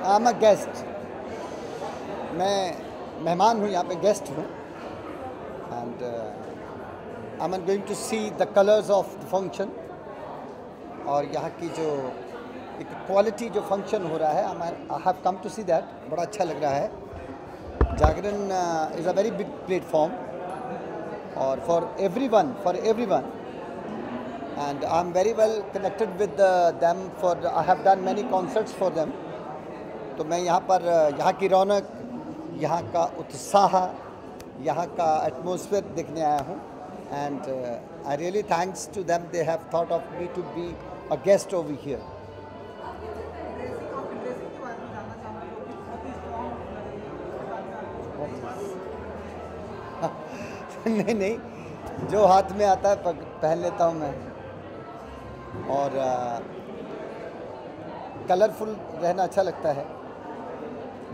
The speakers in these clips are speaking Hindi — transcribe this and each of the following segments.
आई एम अ गेस्ट, मैं मेहमान हूँ, यहाँ पे गेस्ट हूँ। And I am going to see the colours of the function. और यहाँ की जो एक क्वालिटी जो फंक्शन हो रहा है, I have come to see that. बड़ा अच्छा लग रहा है। Jagran is a very big platform और for everyone and I'm very well connected with them for I have done many concerts for them। तो मैं यहाँ पर यहाँ की रौनक, यहाँ का उत्साह, यहाँ का एटमॉस्फेयर देखने आया हूँ। And I really thanks to them, they have thought of me to be a guest over here। नहीं, जो हाथ में आता है पहन लेता हूँ मैं। और कलरफुल रहना अच्छा लगता है,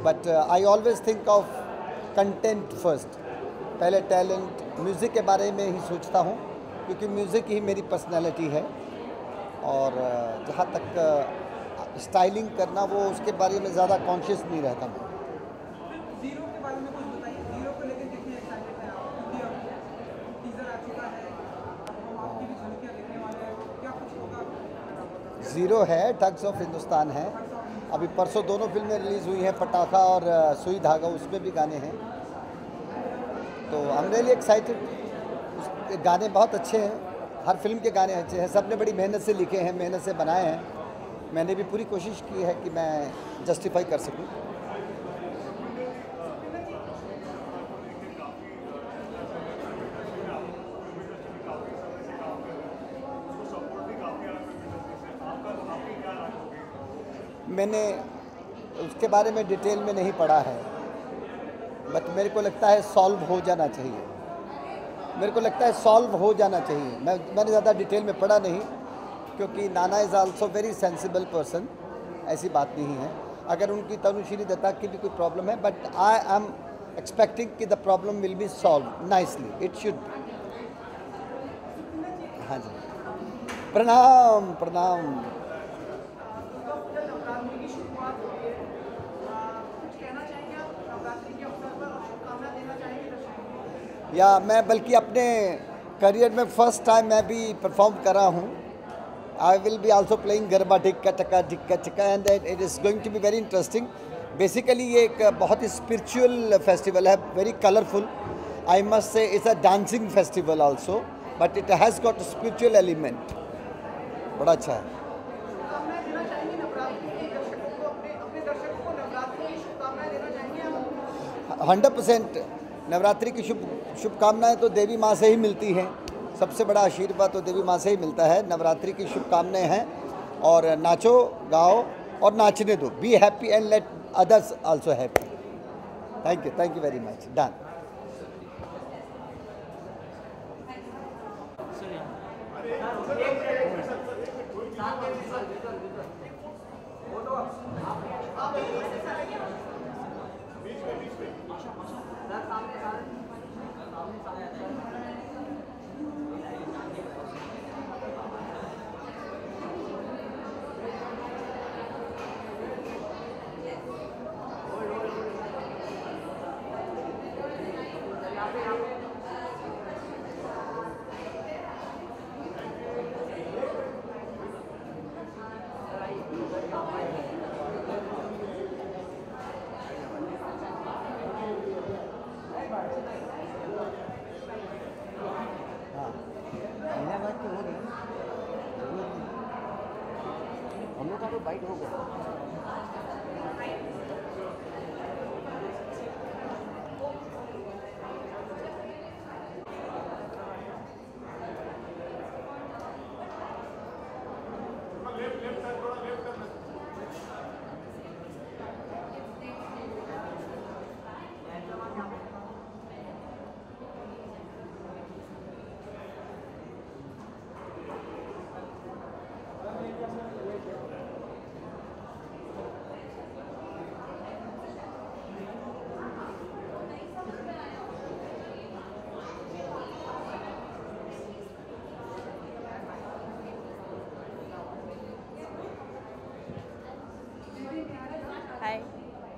but I always think of content first. पहले टैलेंट, म्यूज़िक के बारे में ही सोचता हूँ, क्योंकि म्यूज़िक ही मेरी पर्सनैलिटी है। और जहाँ तक स्टाइलिंग करना, वो उसके बारे में ज़्यादा कॉन्शियस नहीं रहता मैं। ज़ीरो के बारे में कुछ बताइए, ज़ीरो को लेकर कितने एक्साइटेड हैं आप? क्योंकि अब टीजर आ चुका है, हम आपकी भी झलकियाँ देखने वाले हैं, क्या कुछ होगा? ज़ीरो है, ठग्स ऑफ हिंदुस्तान है। अभी परसों दोनों फिल्में रिलीज़ हुई हैं, पटाखा और सुई धागा, उसमें भी गाने हैं। तो आई एम रियली एक्साइटेड। गाने बहुत अच्छे हैं, हर फिल्म के गाने अच्छे हैं। सब ने बड़ी मेहनत से लिखे हैं, मेहनत से बनाए हैं। मैंने भी पूरी कोशिश की है कि मैं जस्टिफाई कर सकूं। मैंने उसके बारे में डिटेल में नहीं पढ़ा है, बट मेरे को लगता है सॉल्व हो जाना चाहिए। मैंने ज़्यादा डिटेल में पढ़ा नहीं, क्योंकि नाना is also very sensible person. ऐसी बात नहीं है। अगर उनकी तनुश्री दत्ता की भी कोई प्रॉब्लम है, बट आई एम एक्सपेक्टिंग कि the problem will be solve nicely, it should. हाँ जी, प्रणाम प्रणाम। या मैं बल्कि अपने करियर में फर्स्ट टाइम मैं भी परफॉर्म कर रहा हूँ। I will be also playing garba ढिक्का चक्का and it is going to be very interesting. Basically ये एक बहुत ही स्पिरिचुअल फेस्टिवल है, very colourful. I must say it's a dancing festival also, but it has got a spiritual element. बड़ा अच्छा है। 100% नवरात्रि की शुभकामनाएं तो देवी माँ से ही मिलती हैं। सबसे बड़ा आशीर्वाद तो देवी माँ से ही मिलता है। नवरात्रि की शुभकामनाएं हैं, और नाचो गाओ और नाचने दो। Be happy and let others also happy. Thank you very much. Done.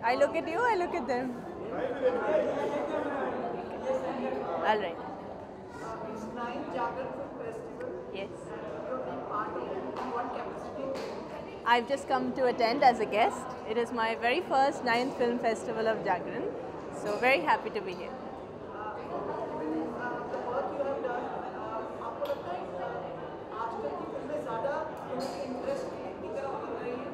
I look at you, I look at them. All right. It's 9th Jagran Film Festival. Yes. You're being part of it. In what capacity? I've just come to attend as a guest. It is my very first 9th Film Festival of Jagran. So very happy to be here. Given the work you have done, आपको लगता है आजकल की फिल्में ज़्यादा इंटरेस्ट की तरफ बन रही हैं?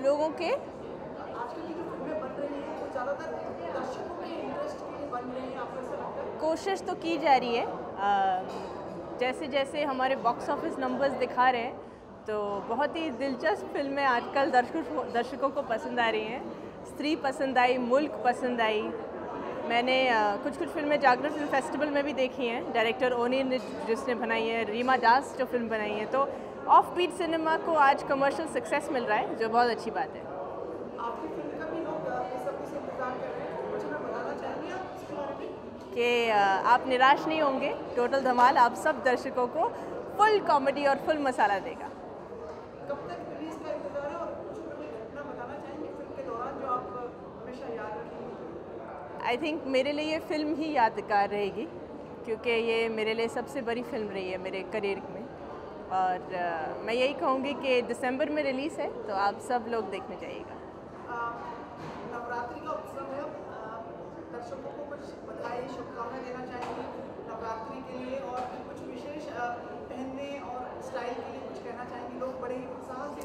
लोगों के आजकल की जो फिल्में बन रही हैं वो ज़्यादातर दर्शकों के इंटरेस्ट के लिए बन रही हैं, आपको ऐसा लगता है? कोशिश तो की जा रही है। जैसे जैसे हमारे बॉक्स ऑफिस नंबर्स दिखा रहे हैं तो बहुत ही दिलचस्प फिल्में आजकल दर्शकों को पसंद आ रही हैं। स्त्री पसंद आई, मुल्क पसंद आई। मैंने कुछ फिल्में जागरण फिल्म फेस्टिवल में भी देखी हैं। डायरेक्टर ओनी ने जिसने बनाई है, रीमा दास जो फिल्म बनाई है, तो ऑफ बीट सिनेमा को आज कमर्शियल सक्सेस मिल रहा है, जो बहुत अच्छी बात है। आपकी फिल्म का भी लोग बेसब्री से इंतजार कर रहे हैं, कुछ हमें बताना चाहेंगे आप इसके बारे में? कि आप निराश नहीं होंगे। टोटल धमाल आप सब दर्शकों को फुल कॉमेडी और फुल मसाला देगा। कब तक रिलीज का इंतजार है और कुछ हमें घटना बताना चाहेंगे फिल्म के दौरान जो आप हमेशा याद रखेंगे? आई थिंक मेरे लिए ये फिल्म ही यादगार रहेगी, क्योंकि ये मेरे लिए सबसे बड़ी फिल्म रही है मेरे करियर में। और मैं यही कहूँगी कि दिसंबर में रिलीज़ है, तो आप सब लोग देखने जाइएगा। नवरात्रि का उत्सव है, दर्शकों को कुछ बधाई शुभकामनाएं देना चाहेंगे नवरात्रि के लिए, और कुछ विशेष पहनने और स्टाइल के लिए कुछ कहना चाहेंगे? लोग बड़े ही उत्साह से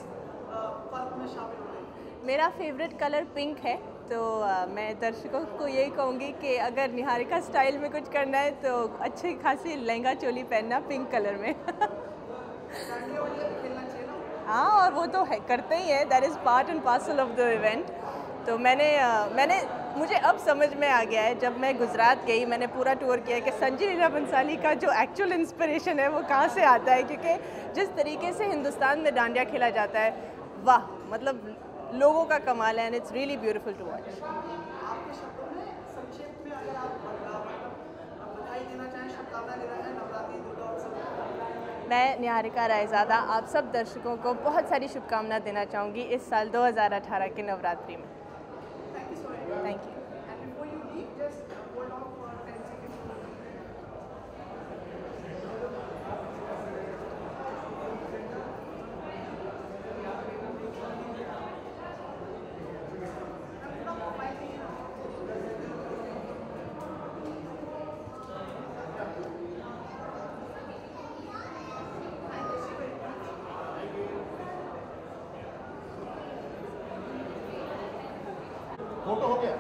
पर्व में शामिल हो रहे हैं। मेरा फेवरेट कलर पिंक है, तो मैं दर्शकों को यही कहूँगी कि अगर निहारिका स्टाइल में कुछ करना है तो अच्छी खासी लहंगा चोली पहनना पिंक कलर में। डांडिया वाडिया भी खेलना चाहिए ना? हाँ, और वो तो है, करते ही है। That is part and parcel of the event. तो मैंने मुझे अब समझ में आ गया है, जब मैं गुजरात गई, मैंने पूरा टूर किया, कि संजय लीला बंसाली का जो एक्चुअल इंस्पिरेशन है वो कहाँ से आता है। क्योंकि जिस तरीके से हिंदुस्तान में डांडिया खेला जाता है, वाह, मतलब लोगों का कमाल है, and it's really beautiful to watch. आपके शब्दों में संक्षेप में अगर आप बधाई देना चाहें, शुभकामनाएं देना चाहें नवरात्रि दुर्गा उत्सव? मैं निहारिका रायज़ादा आप सब दर्शकों को बहुत सारी शुभकामनाएं देना चाहूँगी इस साल 2018 के नवरात्रि में। Thank you so much. Thank you. And before you leave, just hold on for 10 seconds. Photo हो गया?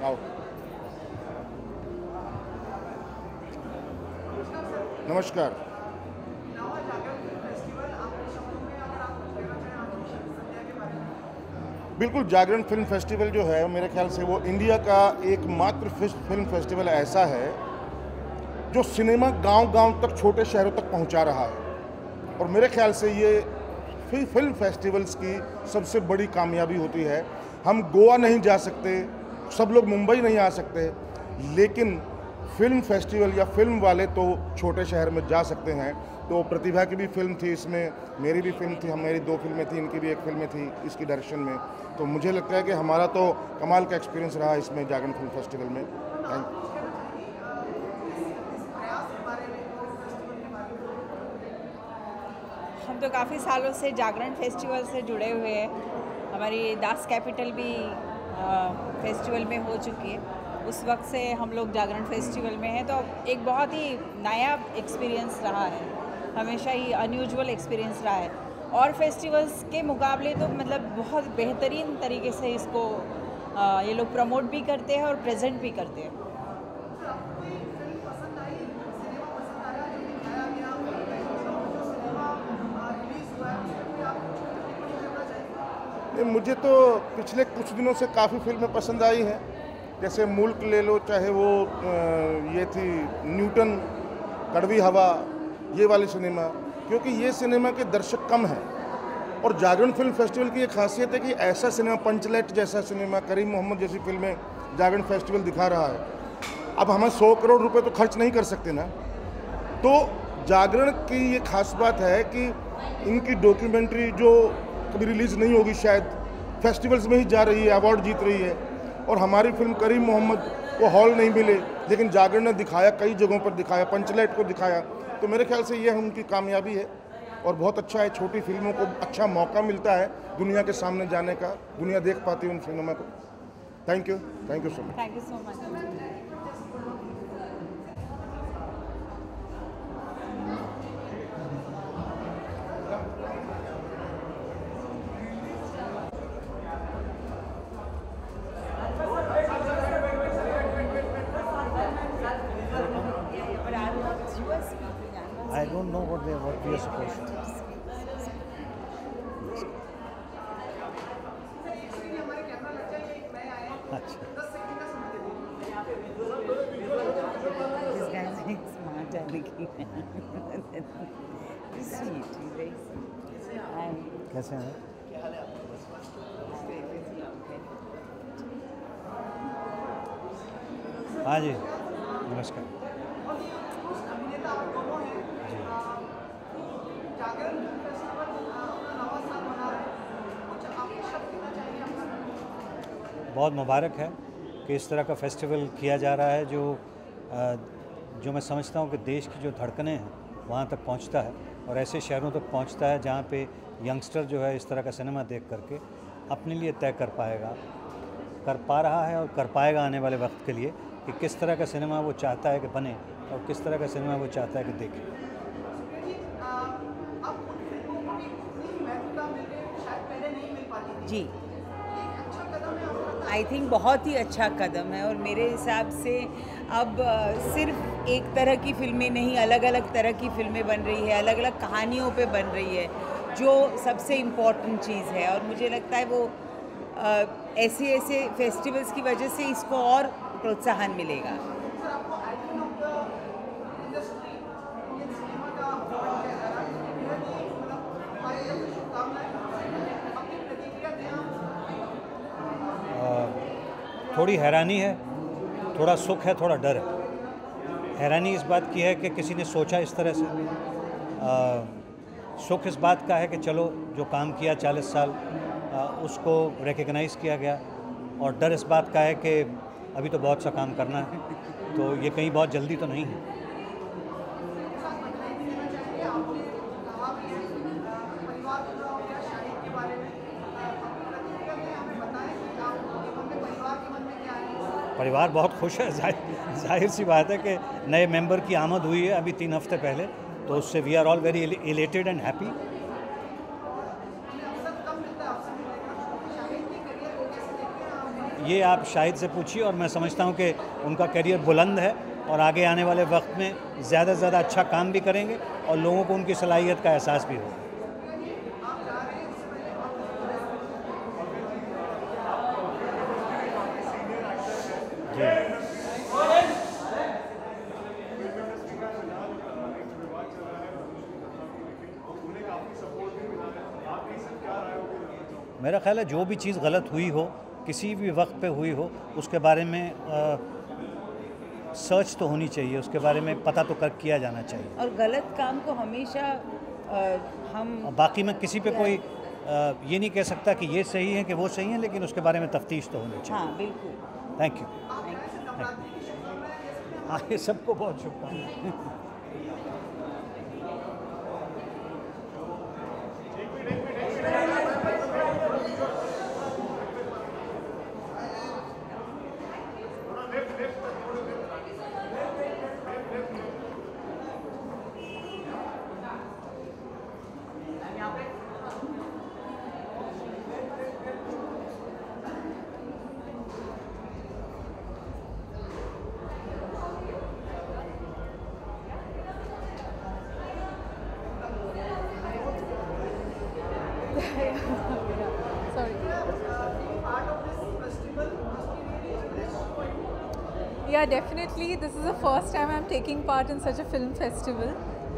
आओ। नमस्कार। नवा जागरण फिल्म फेस्टिवल, आपके शब्दों में अगर आप कुछ कहना चाहें आज की संध्या के बारे में? बिल्कुल, जागरण फिल्म फेस्टिवल जो है, मेरे ख्याल से वो इंडिया का एकमात्र फिल्म फेस्टिवल ऐसा है जो सिनेमा गांव-गांव तक, छोटे शहरों तक पहुंचा रहा है। और मेरे ख्याल से ये फिल्म फेस्टिवल्स की सबसे बड़ी कामयाबी होती है। हम गोवा नहीं जा सकते, सब लोग मुंबई नहीं आ सकते, लेकिन फिल्म फेस्टिवल या फिल्म वाले तो छोटे शहर में जा सकते हैं। तो प्रतिभा की भी फिल्म थी इसमें, मेरी भी फिल्म थी, मेरी 2 फिल्में थी, इनकी भी 1 फिल्म थी इसकी डायरेक्शन में। तो मुझे लगता है कि हमारा तो कमाल का एक्सपीरियंस रहा इसमें जागरण फिल्म फेस्टिवल में। Thank you. हम तो काफ़ी सालों से जागरण फेस्टिवल से जुड़े हुए हैं। हमारी दास कैपिटल भी फेस्टिवल में हो चुकी है, उस वक्त से हम लोग जागरण फेस्टिवल में हैं। तो एक बहुत ही नया एक्सपीरियंस रहा है, हमेशा ही अनयूजुअल एक्सपीरियंस रहा है। और फेस्टिवल्स के मुकाबले तो मतलब बहुत बेहतरीन तरीके से इसको ये लोग प्रमोट भी करते हैं और प्रेजेंट भी करते हैं। मुझे तो पिछले कुछ दिनों से काफ़ी फिल्में पसंद आई हैं, जैसे मुल्क ले लो, चाहे वो ये थी न्यूटन, कड़वी हवा, ये वाली सिनेमा, क्योंकि ये सिनेमा के दर्शक कम हैं और जागरण फिल्म फेस्टिवल की एक खासियत है कि ऐसा सिनेमा, पंचलेट जैसा सिनेमा, करीम मोहम्मद जैसी फिल्में जागरण फेस्टिवल दिखा रहा है। अब हम 100 करोड़ रुपए तो खर्च नहीं कर सकते ना, तो जागरण की ये खास बात है कि इनकी डॉक्यूमेंट्री जो कभी रिलीज़ नहीं होगी शायद, फेस्टिवल्स में ही जा रही है, अवार्ड जीत रही है। और हमारी फिल्म करीम मोहम्मद को हॉल नहीं मिले, लेकिन जागरण ने दिखाया, कई जगहों पर दिखाया, पंचलेट को दिखाया, तो मेरे ख्याल से यह उनकी कामयाबी है और बहुत अच्छा है। छोटी फिल्मों को अच्छा मौका मिलता है दुनिया के सामने जाने का, दुनिया देख पाती है उन फिल्मों को। Thank you so much. Thank you so much. I don't know what we are supposed to. हमारे कैमरा लग जाए, ये नए आए हैं, अच्छा 10 सेकंड का समय दे This guy is very smart, darling. He's sweet. He's very sweet. Hi. कैसे हैं? हाँ जी, नमस्कार। अभिनेता आप दोनों हैं। जागरण फिल्म फेस्टिवल अपना नवा साल मना रहे हैं, कुछ आपके शब्द देना चाहिए अपना? बहुत मुबारक है कि इस तरह का फेस्टिवल किया जा रहा है जो मैं समझता हूँ कि देश की जो धड़कनें हैं वहाँ तक पहुँचता है और ऐसे शहरों तक पहुँचता है जहाँ पे यंगस्टर जो है इस तरह का सिनेमा देख करके अपने लिए तय कर पा रहा है और कर पाएगा आने वाले वक्त के लिए कि किस तरह का सिनेमा वो चाहता है कि बने और किस तरह का सिनेमा वो चाहता है कि देखे। अब उन फिल्मों को भी उतनी महत्वता मिल रही है, शायद पहले नहीं मिल पाती थी। जी, एक अच्छा कदम है आपका। आई थिंक बहुत ही अच्छा कदम है और मेरे हिसाब से अब सिर्फ एक तरह की फिल्में नहीं, अलग अलग तरह की फिल्में बन रही है, अलग अलग कहानियों पे बन रही है, जो सबसे इम्पॉर्टेंट चीज़ है। और मुझे लगता है वो ऐसे फेस्टिवल्स की वजह से इसको और प्रोत्साहन मिलेगा। सर, आपको icon of the industry Indian cinema का अवार्ड दिया जा रहा है, बेहद ही मतलब हमारी तरफ से शुभकामनाएं। अपनी प्रतिक्रिया दें आप। थोड़ी हैरानी है, थोड़ा सुख है, थोड़ा डर है। हैरानी इस बात की है कि किसी ने सोचा इस तरह से। सुख इस बात का है कि चलो जो काम किया 40 साल उसको रिकग्नाइज़ किया गया, और डर इस बात का है कि अभी तो बहुत सा काम करना है, तो ये कहीं बहुत जल्दी तो नहीं है। कहा भी है परिवार पूरा हो गया, शाहिद के बारे में अपनी प्रतिक्रिया दें, हमें बताएं कि आपके मन में, परिवार के मन में क्या है। परिवार बहुत खुश है। जाहिर सी बात है कि नए मेंबर की आमद हुई है अभी 3 हफ्ते पहले, तो उससे we are all very elated and happy. ये आप शाहिद से पूछिए, और मैं समझता हूँ कि उनका करियर बुलंद है और आगे आने वाले वक्त में ज़्यादा से ज़्यादा अच्छा काम भी करेंगे और लोगों को उनकी सलाहियत का एहसास भी होगा। मेरा ख्याल है जो भी चीज़ गलत हुई हो, किसी भी वक्त पे हुई हो, उसके बारे में सर्च तो होनी चाहिए, उसके बारे में पता तो कर किया जाना चाहिए। और गलत काम को हमेशा हम बाकी मैं किसी पे कोई ये नहीं कह सकता कि ये सही है कि वो सही है, लेकिन उसके बारे में तफ्तीश तो होनी चाहिए। हाँ बिल्कुल। Thank you. हाँ, ये सबको बहुत शुभकामनाएं। Yeah, definitely. This is the first time I'm taking part in such a film festival.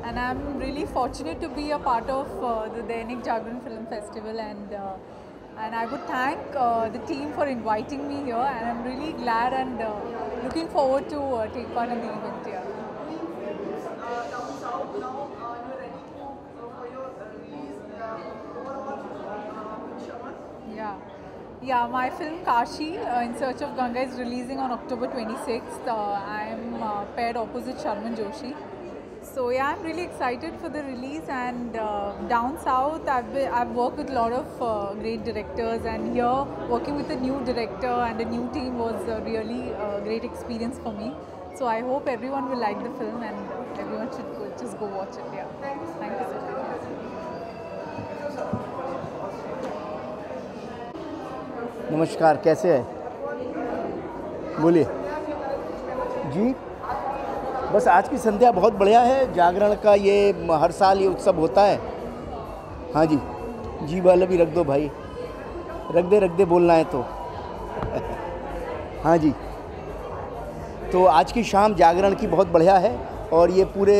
and I'm really fortunate to be a part of the Dainik Jagran Film Festival, and I would thank the team for inviting me here, and I'm really glad and looking forward to take part in the event here. Down south now, you're ready for your release overall in Sharman? Yeah, my film Kashi, In Search of Ganga, is releasing on October 26th. I'm paired opposite Sharman Joshi. So yeah, I'm really excited for the release, and down south I've worked with a lot of great directors, and here working with a new director and a new team was a really great experience for me. So I hope everyone will like the film, and everyone should just go watch it. Yeah. Thank you so much. नमस्कार, कैसे हैं? बोलिए जी। बस आज की संध्या बहुत बढ़िया है। जागरण का ये हर साल ये उत्सव होता है। हाँ जी, जी वाला भी रख दो भाई, रख दे बोलना है तो। हाँ जी, तो आज की शाम जागरण की बहुत बढ़िया है, और ये पूरे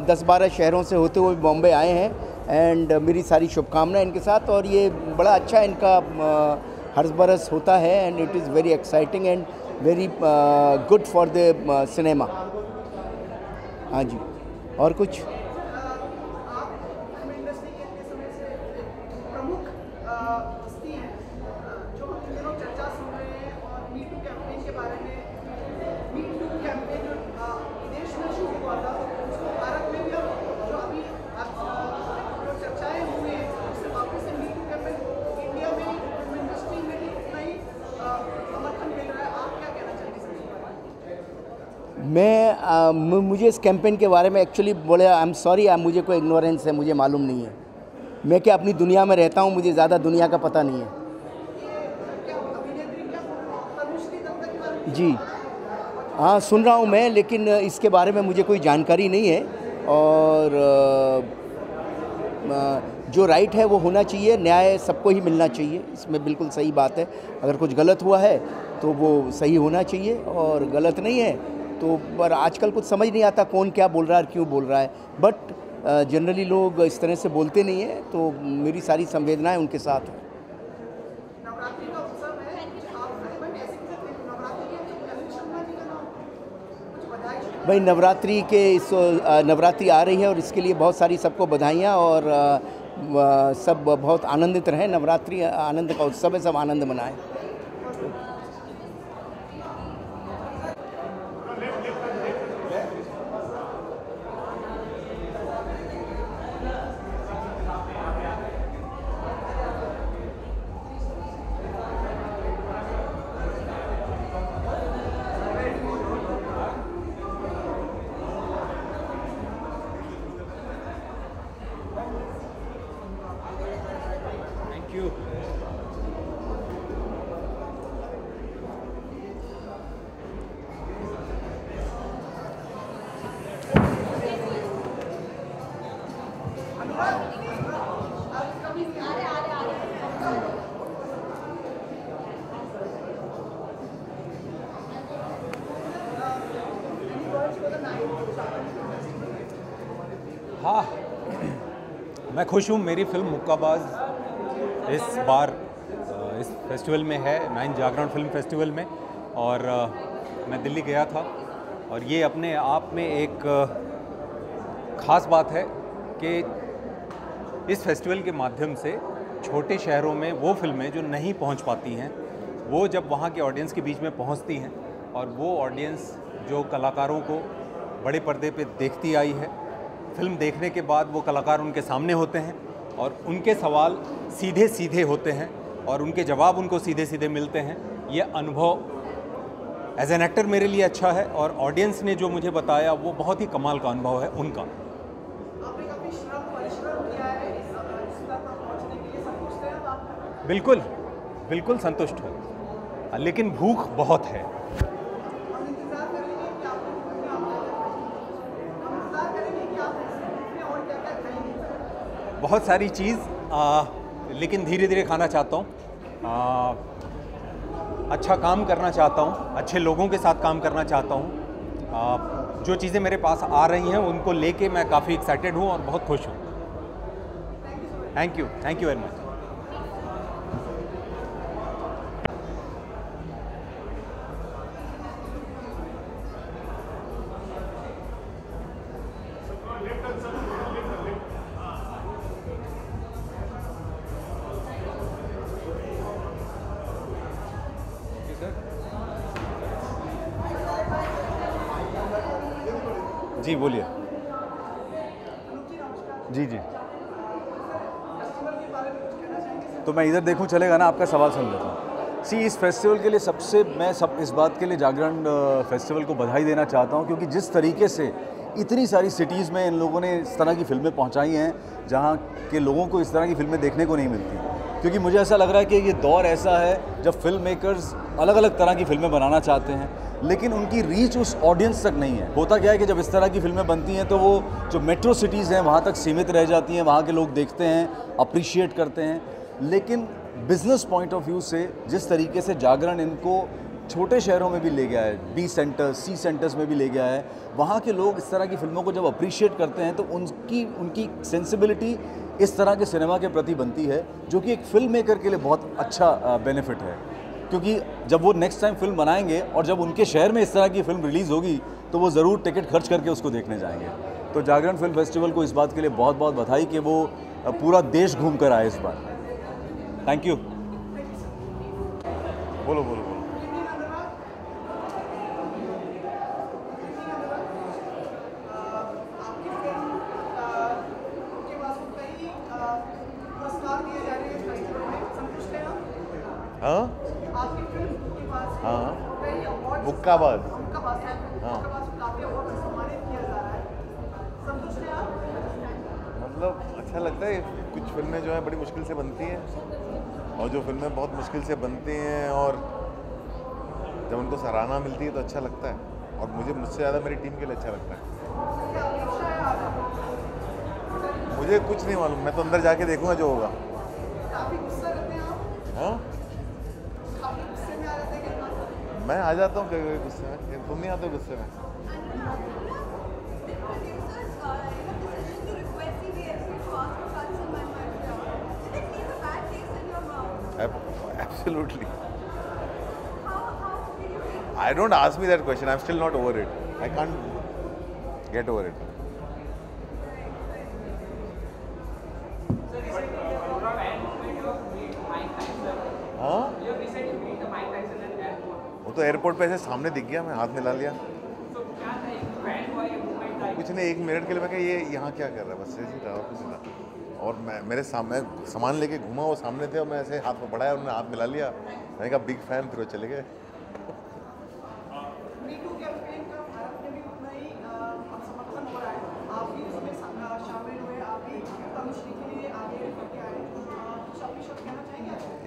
10-12 शहरों से होते हुए बॉम्बे आए हैं, एंड मेरी सारी शुभकामनाएं इनके साथ। और ये बड़ा अच्छा इनका हर बरस होता है, and it is very exciting and very good for the cinema. हाँ जी, और कुछ? आप फिल्म इंडस्ट्री के इतने समय से प्रमुख हस्ती हैं, जो हम इन दिनों चर्चा सुन रहे हैं, और मी टू कैंपेन के बारे में, मी टू कैंपेन जो विदेश में शुरू हुआ था, उसको भारत में भी अब जो अभी जो चर्चाएं हुई हैं, उससे वापस से मी टू कैंपेन इंडिया में फिल्म इंडस्ट्री में भी उतना ही समर्थन मिल रहा है। आप क्या कहना चाहेंगे सर? मुझे इस कैंपेन के बारे में एक्चुअली बोले, आई एम सॉरी, मुझे कोई इग्नोरेंस है, मुझे मालूम नहीं है। मैं क्या अपनी दुनिया में रहता हूँ, मुझे ज़्यादा दुनिया का पता नहीं है। जी हाँ, सुन रहा हूँ मैं, लेकिन इसके बारे में मुझे कोई जानकारी नहीं है। और जो राइट है वो होना चाहिए, न्याय सबको ही मिलना चाहिए, इसमें बिल्कुल सही बात है। अगर कुछ गलत हुआ है तो वो सही होना चाहिए, और गलत नहीं है तो। पर आजकल कुछ समझ नहीं आता कौन क्या बोल रहा है और क्यों बोल रहा है, बट जनरली लोग इस तरह से बोलते नहीं हैं, तो मेरी सारी संवेदनाएं उनके साथ हैं। नवरात्रि का उत्सव है, आप ऐसे नवरात्रि के कुछ बधाई? भाई नवरात्रि के नवरात्रि आ रही है, और इसके लिए बहुत सारी सबको बधाइयाँ, और सब बहुत आनंदित रहें। नवरात्रि आनंद का उत्सव है, सब आनंद मनाएं। हाँ, मैं खुश हूँ। मेरी फिल्म मुक्काबाज इस बार इस फेस्टिवल में है, 9 जागरण फिल्म फेस्टिवल में, और मैं दिल्ली गया था, और ये अपने आप में एक ख़ास बात है कि इस फेस्टिवल के माध्यम से छोटे शहरों में वो फिल्में जो नहीं पहुंच पाती हैं, वो जब वहाँ के ऑडियंस के बीच में पहुँचती हैं, और वो ऑडियंस जो कलाकारों को बड़े पर्दे पे देखती आई है, फिल्म देखने के बाद वो कलाकार उनके सामने होते हैं, और उनके सवाल सीधे सीधे होते हैं, और उनके जवाब उनको सीधे सीधे मिलते हैं। ये अनुभव एज एन एक्टर मेरे लिए अच्छा है, और ऑडियंस ने जो मुझे बताया वो बहुत ही कमाल का अनुभव है उनका। आपने काफी परिश्रम किया है इस तक पहुंचने के लिए, संतुष्ट हैं आप? बिल्कुल बिल्कुल संतुष्ट हूँ, लेकिन भूख बहुत है। हम इंतजार करेंगे कि आप और क्या क्या खाएंगे? बहुत सारी चीज़, लेकिन धीरे धीरे खाना चाहता हूँ। अच्छा काम करना चाहता हूँ, अच्छे लोगों के साथ काम करना चाहता हूँ, जो चीज़ें मेरे पास आ रही हैं उनको लेके मैं काफ़ी एक्साइटेड हूँ और बहुत खुश हूँ। Thank you very much. जी बोलिए। जी जी, तो मैं इधर देखूं चलेगा ना, आपका सवाल सुन लेता हूँ। इस फेस्टिवल के लिए मैं इस बात के लिए जागरण फेस्टिवल को बधाई देना चाहता हूँ, क्योंकि जिस तरीके से इतनी सारी सिटीज़ में इन लोगों ने इस तरह की फिल्में पहुँचाई हैं जहाँ के लोगों को इस तरह की फिल्में देखने को नहीं मिलती। क्योंकि मुझे ऐसा लग रहा है कि ये दौर ऐसा है जब फिल्म मेकर्स अलग अलग तरह की फिल्में बनाना चाहते हैं, लेकिन उनकी रीच उस ऑडियंस तक नहीं है। होता क्या है कि जब इस तरह की फिल्में बनती हैं तो वो जो मेट्रो सिटीज़ हैं वहाँ तक सीमित रह जाती हैं, वहाँ के लोग देखते हैं, अप्रिशिएट करते हैं। लेकिन बिज़नेस पॉइंट ऑफ व्यू से जिस तरीके से जागरण इनको छोटे शहरों में भी ले गया है, बी सेंटर्स, सी सेंटर्स में भी ले गया है, वहाँ के लोग इस तरह की फिल्मों को जब अप्रिशिएट करते हैं तो उनकी सेंसिबिलिटी इस तरह के सिनेमा के प्रति बनती है, जो कि एक फिल्म मेकर के लिए बहुत अच्छा बेनिफिट है। क्योंकि जब वो नेक्स्ट टाइम फिल्म बनाएंगे और जब उनके शहर में इस तरह की फिल्म रिलीज़ होगी तो वो ज़रूर टिकट खर्च करके उसको देखने जाएंगे। तो जागरण फिल्म फेस्टिवल को इस बात के लिए बहुत बहुत बधाई कि वो पूरा देश घूम कर आए इस बार। Thank you. बोलो बोलो बोलो। हाँ हाँ, मुक्काबाज। हाँ, मतलब अच्छा लगता है। कुछ फिल्में जो है बड़ी मुश्किल से बनती हैं, और जो फिल्में बहुत मुश्किल से बनती हैं और जब उनको सराहना मिलती है तो अच्छा लगता है। और मुझसे ज़्यादा मेरी टीम के लिए अच्छा लगता है। मुझे कुछ नहीं मालूम, मैं तो अंदर जाके देखूंगा जो होगा। हाँ, मैं आ जाता हूँ कभी गुस्से में। तुम नहीं आते गुस्से में? Absolutely. I don't ask me that question. I'm still not over it. I can't get over it. हाँ? वो तो एयरपोर्ट पे ऐसे सामने दिख गया, मैं हाथ मिला लिया। कुछ नहीं, 1 मिनट के लिए मैं कहा ये यहाँ क्या कर रहा है, बस ऐसे ही रहा, कुछ नहीं। और मेरे सामने सामान लेके घूमा, वो सामने थे और मैं ऐसे हाथ में बढ़ाया, उन्होंने हाथ मिला लिया। मैंने कहा बिग फैन, फिर वो चले गए।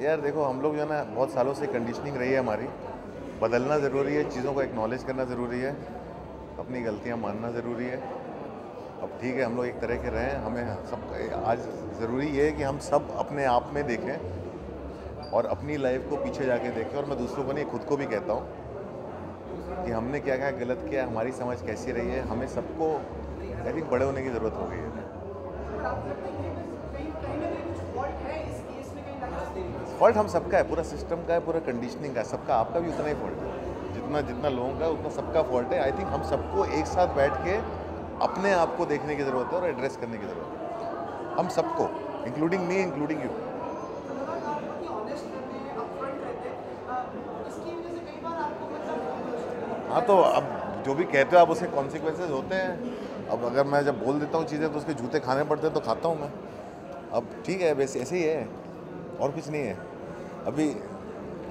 यार देखो, हम लोग जो है ना, बहुत सालों से कंडीशनिंग रही है हमारी। बदलना ज़रूरी है, चीज़ों को एक्नॉलेज करना ज़रूरी है, अपनी गलतियाँ मानना ज़रूरी है। अब ठीक है, हम लोग एक तरह के रहें, हमें सब आज ज़रूरी ये है कि हम सब अपने आप में देखें और अपनी लाइफ को पीछे जाके देखें। और मैं दूसरों को नहीं, खुद को भी कहता हूँ कि हमने क्या क्या गलत किया, हमारी समझ कैसी रही है। हमें सबको आई थिंक बड़े होने की ज़रूरत हो गई है। फॉल्ट हम सबका है, पूरा सिस्टम का है, पूरा कंडीशनिंग का है, सबका। आपका भी उतना ही फॉल्ट है, जितना लोगों का उतना सबका फॉल्ट है। आई थिंक हम सबको एक साथ बैठ के अपने आप को देखने की ज़रूरत है और एड्रेस करने की ज़रूरत है, हम सबको, इंक्लूडिंग मी, इंक्लूडिंग यू। हाँ, तो अब जो भी कहते हो आप, उसके कॉन्सिक्वेंसेज होते हैं। अब अगर मैं जब बोल देता हूँ चीज़ें तो उसके जूते खाने पड़ते हैं, तो खाता हूँ मैं। अब ठीक है, वैसे ऐसे ही है, और कुछ नहीं है। अभी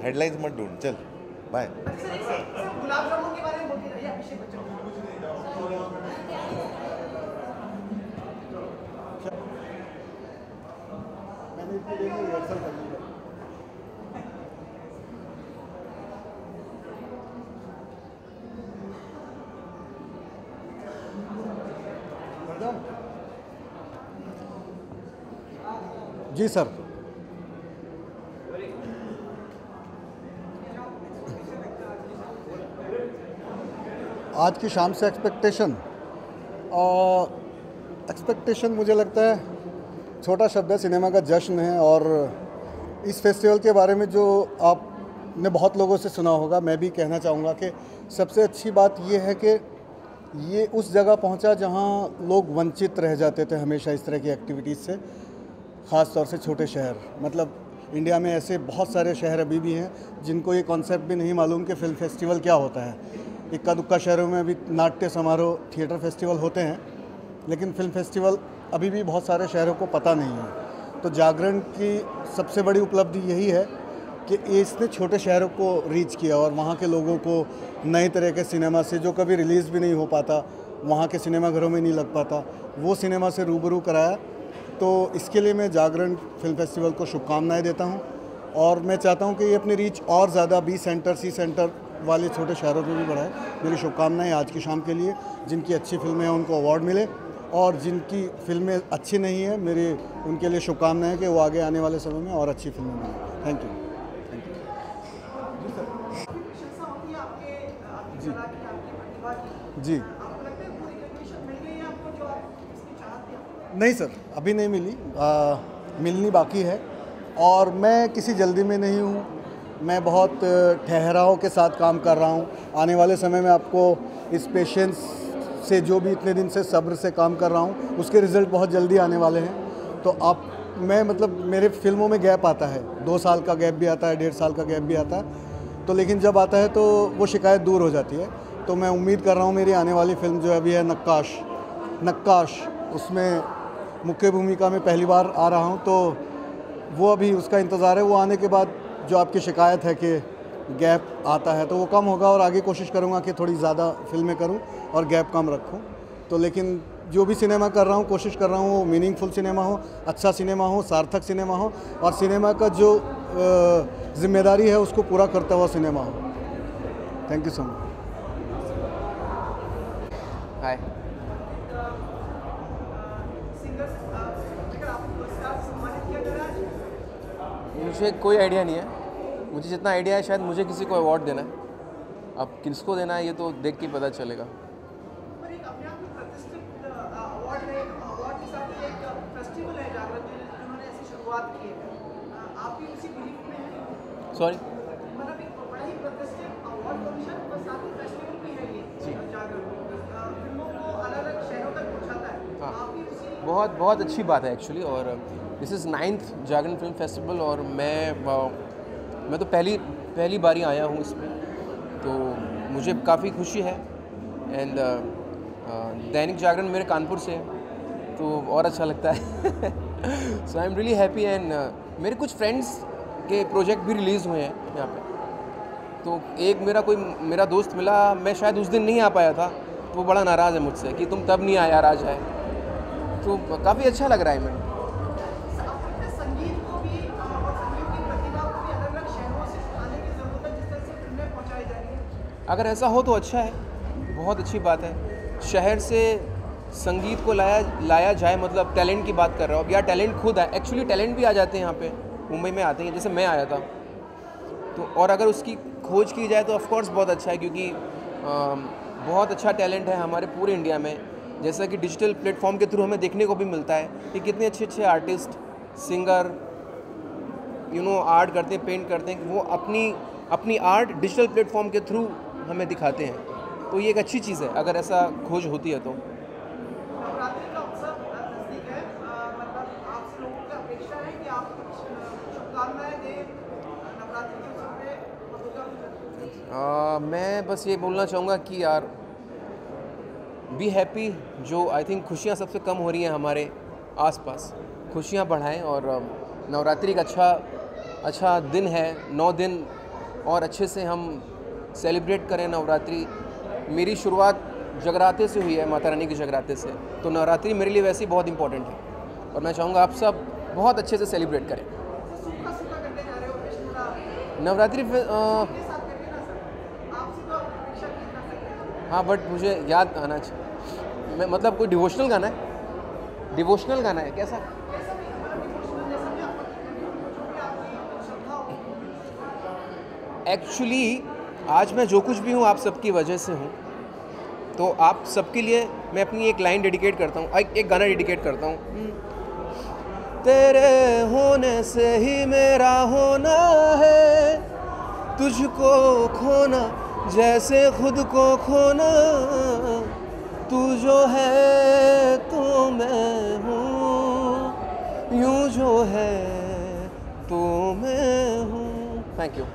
हेडलाइंस मत ढूंढ, चल बाय। गुलाब जामुन के बारे में बोलते रहिए अभिषेक बच्चन। मैंने इसके लिए रिहर्सल कर ली है। जी सर। आज की शाम से एक्सपेक्टेशन मुझे लगता है छोटा शब्द है, सिनेमा का जश्न है। और इस फेस्टिवल के बारे में जो आपने बहुत लोगों से सुना होगा, मैं भी कहना चाहूँगा कि सबसे अच्छी बात ये है कि ये उस जगह पहुँचा जहाँ लोग वंचित रह जाते थे हमेशा इस तरह की एक्टिविटीज़ से, ख़ास तौर से छोटे शहर। मतलब इंडिया में ऐसे बहुत सारे शहर अभी भी हैं जिनको ये कॉन्सेप्ट भी नहीं मालूम कि फ़िल्म फेस्टिवल क्या होता है। इक्का दुक्का शहरों में अभी नाट्य समारोह, थिएटर फेस्टिवल होते हैं, लेकिन फ़िल्म फेस्टिवल अभी भी बहुत सारे शहरों को पता नहीं है। तो जागरण की सबसे बड़ी उपलब्धि यही है कि इसने छोटे शहरों को रीच किया और वहाँ के लोगों को नए तरह के सिनेमा से, जो कभी रिलीज़ भी नहीं हो पाता, वहाँ के सिनेमाघरों में नहीं लग पाता, वो सिनेमा से रूबरू कराया। तो इसके लिए मैं जागरण फिल्म फेस्टिवल को शुभकामनाएं देता हूं और मैं चाहता हूं कि ये अपनी रीच और ज़्यादा बी सेंटर, सी सेंटर वाले छोटे शहरों में भी बढ़ाए। मेरी शुभकामनाएं आज की शाम के लिए। जिनकी अच्छी फिल्में हैं उनको अवार्ड मिले, और जिनकी फिल्में अच्छी नहीं है, मेरी उनके लिए शुभकामनाएं कि वो आगे आने वाले समय में और अच्छी फिल्में मिलें। Thank you. जी नहीं सर, अभी नहीं मिली, मिलनी बाकी है और मैं किसी जल्दी में नहीं हूँ। मैं बहुत ठहराव के साथ काम कर रहा हूँ। आने वाले समय में आपको इस पेशेंस से, जो भी इतने दिन से सब्र से काम कर रहा हूँ, उसके रिज़ल्ट बहुत जल्दी आने वाले हैं। तो मैं मतलब मेरे फिल्मों में गैप आता है, 2 साल का गैप भी आता है, 1.5 साल का गैप भी आता है। तो लेकिन जब आता है तो वो शिकायत दूर हो जाती है। तो मैं उम्मीद कर रहा हूँ मेरी आने वाली फिल्म जो अभी है नक्काश, उसमें मुख्य भूमिका में पहली बार आ रहा हूं, तो वो अभी उसका इंतज़ार है। वो आने के बाद जो आपकी शिकायत है कि गैप आता है, तो वो कम होगा और आगे कोशिश करूंगा कि थोड़ी ज़्यादा फिल्में करूं और गैप कम रखूं। तो लेकिन जो भी सिनेमा कर रहा हूं, कोशिश कर रहा हूं वो मीनिंगफुल सिनेमा हो, अच्छा सिनेमा हो, सार्थक सिनेमा हो, और सिनेमा का जो जिम्मेदारी है उसको पूरा करता हुआ सिनेमा हो। Thank you so much. Hi, मुझे कोई आइडिया नहीं है। मुझे जितना आइडिया है शायद मुझे किसी को अवार्ड देना है। अब किसको देना है ये तो देख के पता चलेगा। सॉरी, बहुत अच्छी बात है एक्चुअली। और this is 9th Jagran film festival और मैं तो पहली बारी आया हूँ इसमें, तो मुझे काफ़ी खुशी है। एंड दैनिक जागरण मेरे कानपुर से है तो और अच्छा लगता है। So I am really happy. And मेरे कुछ फ्रेंड्स के प्रोजेक्ट भी रिलीज़ हुए हैं यहाँ पे। तो एक मेरा दोस्त मिला, मैं शायद उस दिन नहीं आ पाया था, तो वो बड़ा नाराज़ है मुझसे कि तुम तब नहीं आया, यार आज आए। तो काफ़ी अच्छा लग रहा है मैं। अगर ऐसा हो तो अच्छा है, बहुत अच्छी बात है। शहर से संगीत को लाया जाए, मतलब टैलेंट की बात कर रहा हूँ, या टैलेंट खुद है। एक्चुअली टैलेंट भी आ जाते हैं यहाँ पे, मुंबई में आते हैं, जैसे मैं आया था। तो और अगर उसकी खोज की जाए तो ऑफ कोर्स बहुत अच्छा है, क्योंकि बहुत अच्छा टैलेंट है हमारे पूरे इंडिया में। जैसा कि डिजिटल प्लेटफॉर्म के थ्रू हमें देखने को भी मिलता है कि कितने अच्छे आर्टिस्ट, सिंगर आर्ट करते हैं, पेंट करते हैं, वो अपनी आर्ट डिजिटल प्लेटफॉर्म के थ्रू हमें दिखाते हैं। तो ये एक अच्छी चीज़ है अगर ऐसा खोज होती है तो। मैं बस ये बोलना चाहूँगा कि यार बी हैप्पी। जो आई थिंक खुशियाँ सबसे कम हो रही हैं हमारे आसपास, खुशियाँ बढ़ाएं। और नवरात्रि का अच्छा दिन है, 9 दिन और अच्छे से हम सेलिब्रेट करें नवरात्रि। मेरी शुरुआत जगराते से हुई है, माता रानी के जगराते से, तो नवरात्रि मेरे लिए वैसे ही बहुत इंपॉर्टेंट है और मैं चाहूँगा आप सब बहुत अच्छे से सेलिब्रेट करें नवरात्रि। हाँ, बट मुझे याद आना चाहिए। मतलब कोई डिवोशनल गाना है कैसा? एक्चुअली आज मैं जो कुछ भी हूँ आप सबकी वजह से हूँ। तो आप सबके लिए मैं अपनी एक लाइन डेडिकेट करता हूँ, एक गाना डेडिकेट करता हूँ। तेरे होने से ही मेरा होना है, तुझको खोना जैसे खुद को खोना, तू जो है तो मैं हूँ, यूं जो है तो मैं हूँ। Thank you.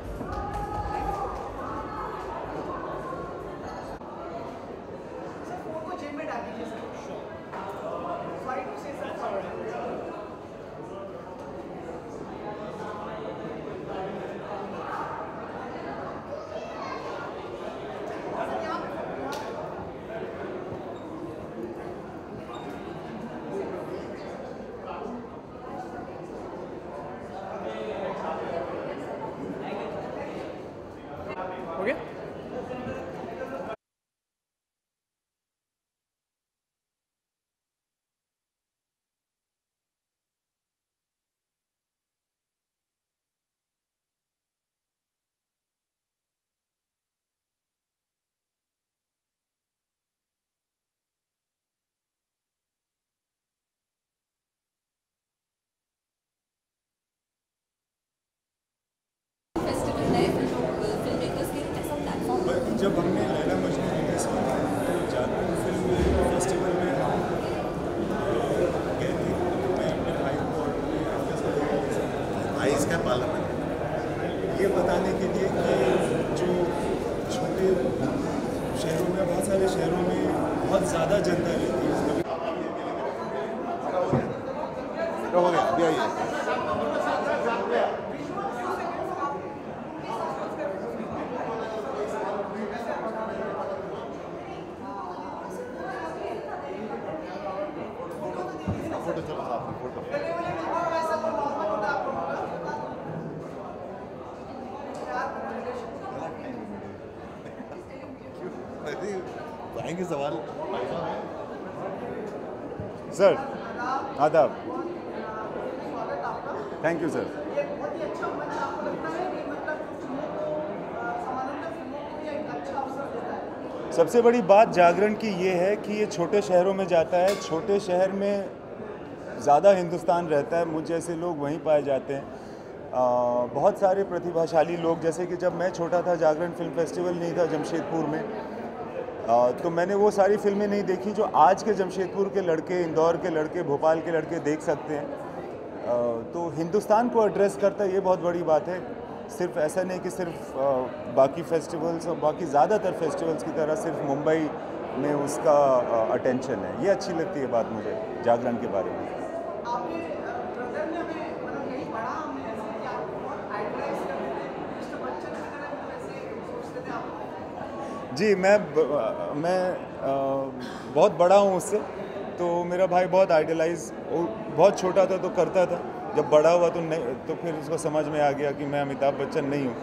जब हमने लैला मजनू रिलीज किया तो जागरण फिल्म फेस्टिवल में हम गए थे। मैं अपने भाई को और भाई इसका पालन ये बताने के लिए कि जो छोटे शहरों में, बहुत सारे शहरों में बहुत ज़्यादा जनता रहती है। हो गया अभी आइए। आएंगे सवाल। सर आदाब, थैंक यू सर। सबसे बड़ी बात जागरण की ये है कि ये छोटे शहरों में जाता है। छोटे शहर में ज़्यादा हिंदुस्तान रहता है, मुझ जैसे लोग वहीं पाए जाते हैं। बहुत सारे प्रतिभाशाली लोग, जैसे कि जब मैं छोटा था जागरण फिल्म फेस्टिवल नहीं था जमशेदपुर में, तो मैंने वो सारी फिल्में नहीं देखी जो आज के जमशेदपुर के लड़के, इंदौर के लड़के, भोपाल के लड़के देख सकते हैं। तो हिंदुस्तान को एड्रेस करता है, ये बहुत बड़ी बात है। सिर्फ ऐसा नहीं कि सिर्फ बाकी फेस्टिवल्स और बाकी ज़्यादातर फेस्टिवल्स की तरह सिर्फ मुंबई में उसका अटेंशन है। ये अच्छी लगती है बात मुझे जागरण के बारे में। जी मैं बहुत बड़ा हूँ उससे, तो मेरा भाई बहुत आइडलाइज, बहुत छोटा था तो करता था, जब बड़ा हुआ तो नहीं, तो फिर उसको समझ में आ गया कि मैं अमिताभ बच्चन नहीं हूँ।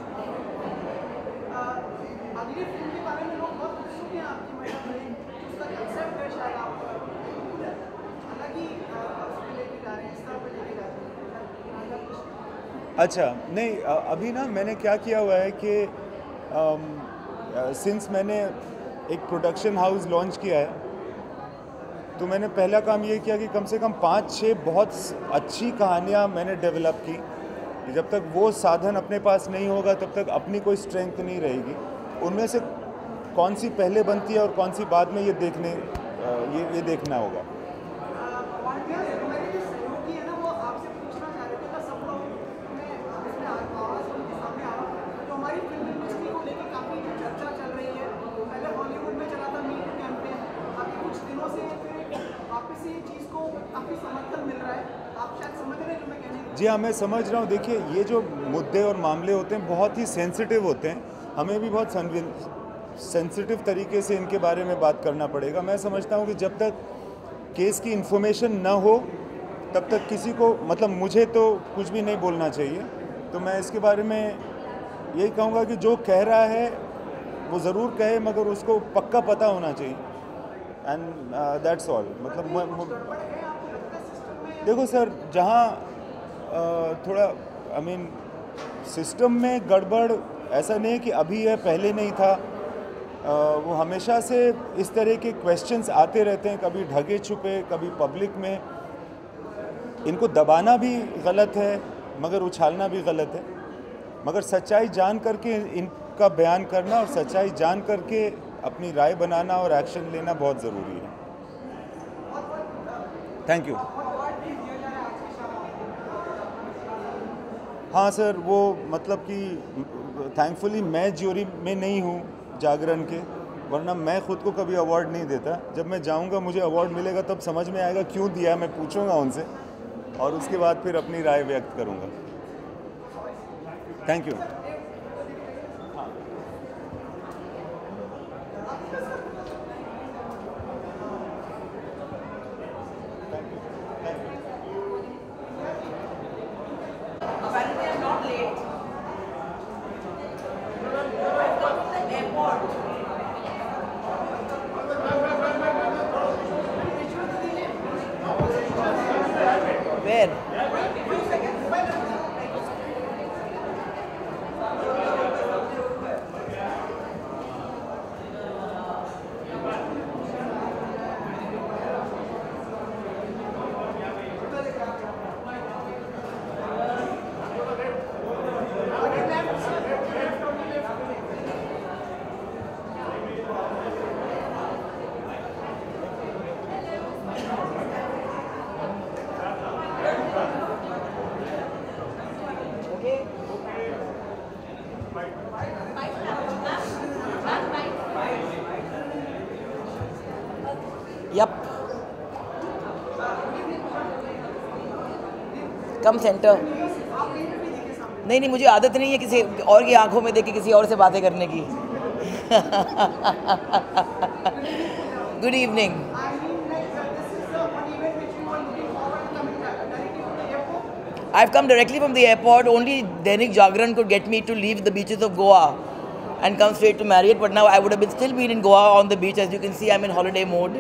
अच्छा नहीं, अभी ना मैंने क्या किया हुआ है कि सिंस मैंने एक प्रोडक्शन हाउस लॉन्च किया है, तो मैंने पहला काम ये किया कि कम से कम 5-6 बहुत अच्छी कहानियाँ मैंने डेवलप की। जब तक वो साधन अपने पास नहीं होगा तब तक अपनी कोई स्ट्रेंथ नहीं रहेगी। उनमें से कौन सी पहले बनती है और कौन सी बाद में, ये देखना होगा। जी हाँ, मैं समझ रहा हूँ। देखिए, ये जो मुद्दे और मामले होते हैं बहुत ही सेंसिटिव होते हैं, हमें भी बहुत सेंसिटिव तरीके से इनके बारे में बात करना पड़ेगा। मैं समझता हूँ कि जब तक केस की इन्फॉर्मेशन न हो तब तक किसी को, मतलब मुझे तो कुछ भी नहीं बोलना चाहिए। तो मैं इसके बारे में यही कहूँगा कि जो कह रहा है वो ज़रूर कहे, मगर उसको पक्का पता होना चाहिए। And that's all. मतलब देखो सर, जहाँ थोड़ा सिस्टम में गड़बड़ ऐसा नहीं है कि अभी है, पहले नहीं था। वो हमेशा से इस तरह के क्वेश्चंस आते रहते हैं, कभी ढके छुपे, कभी पब्लिक में। इनको दबाना भी गलत है मगर उछालना भी गलत है, मगर सच्चाई जान करके इनका बयान करना और सच्चाई जान करके अपनी राय बनाना और एक्शन लेना बहुत ज़रूरी है। Thank you. हाँ सर, वो मतलब कि थैंकफुली मैं ज्यूरी में नहीं हूँ जागरण के, वरना मैं खुद को कभी अवार्ड नहीं देता। जब मैं जाऊँगा मुझे अवार्ड मिलेगा तब समझ में आएगा क्यों दिया, मैं पूछूंगा उनसे और उसके बाद फिर अपनी राय व्यक्त करूँगा। Thank you. Yup, come centre. नहीं, मुझे आदत नहीं है किसी और की आंखों में देख के किसी और से बातें करने की। Good evening. I've come directly from the airport. Only Dainik Jagran could get me to leave the beaches of Goa and come straight to Marriott. But now I would have still been in Goa on the beach. As you can see, I'm in holiday mode.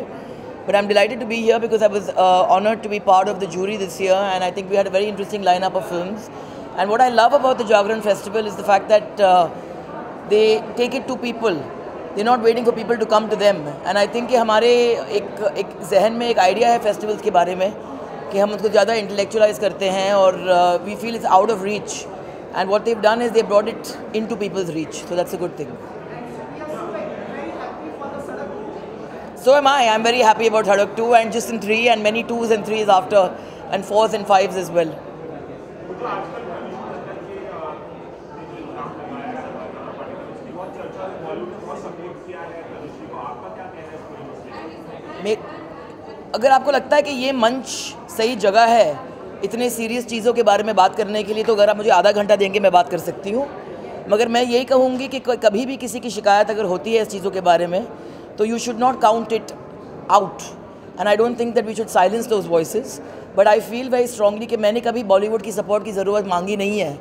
But I'm delighted to be here because I was honored to be part of the jury this year, and I think we had a very interesting lineup of films. And what I love about the Jagran Festival is the fact that they take it to people. They're not waiting for people to come to them. And I think कि हमारे एक जहन में एक idea है festivals के बारे में कि हम उसको ज़्यादा intellectualize करते हैं और we feel it's out of reach. And what they've done is they brought it into people's reach. So that's a good thing. So am I. I'm very happy about Dhadak 2 and just in 3 and many 2s and 3s after and 4s and 5s as well. अगर आपको लगता है कि ये मंच सही जगह है इतने सीरियस चीज़ों के बारे में बात करने के लिए, तो अगर आप मुझे आधा घंटा देंगे मैं बात कर सकती हूँ। मगर मैं यही कहूँगी कि कभी भी किसी की शिकायत अगर होती है इस चीज़ों के बारे में, तो you should not count it out, and I don't think that we should silence those voices. But I feel very strongly कि मैंने कभी बॉलीवुड की सपोर्ट की ज़रूरत मांगी नहीं है,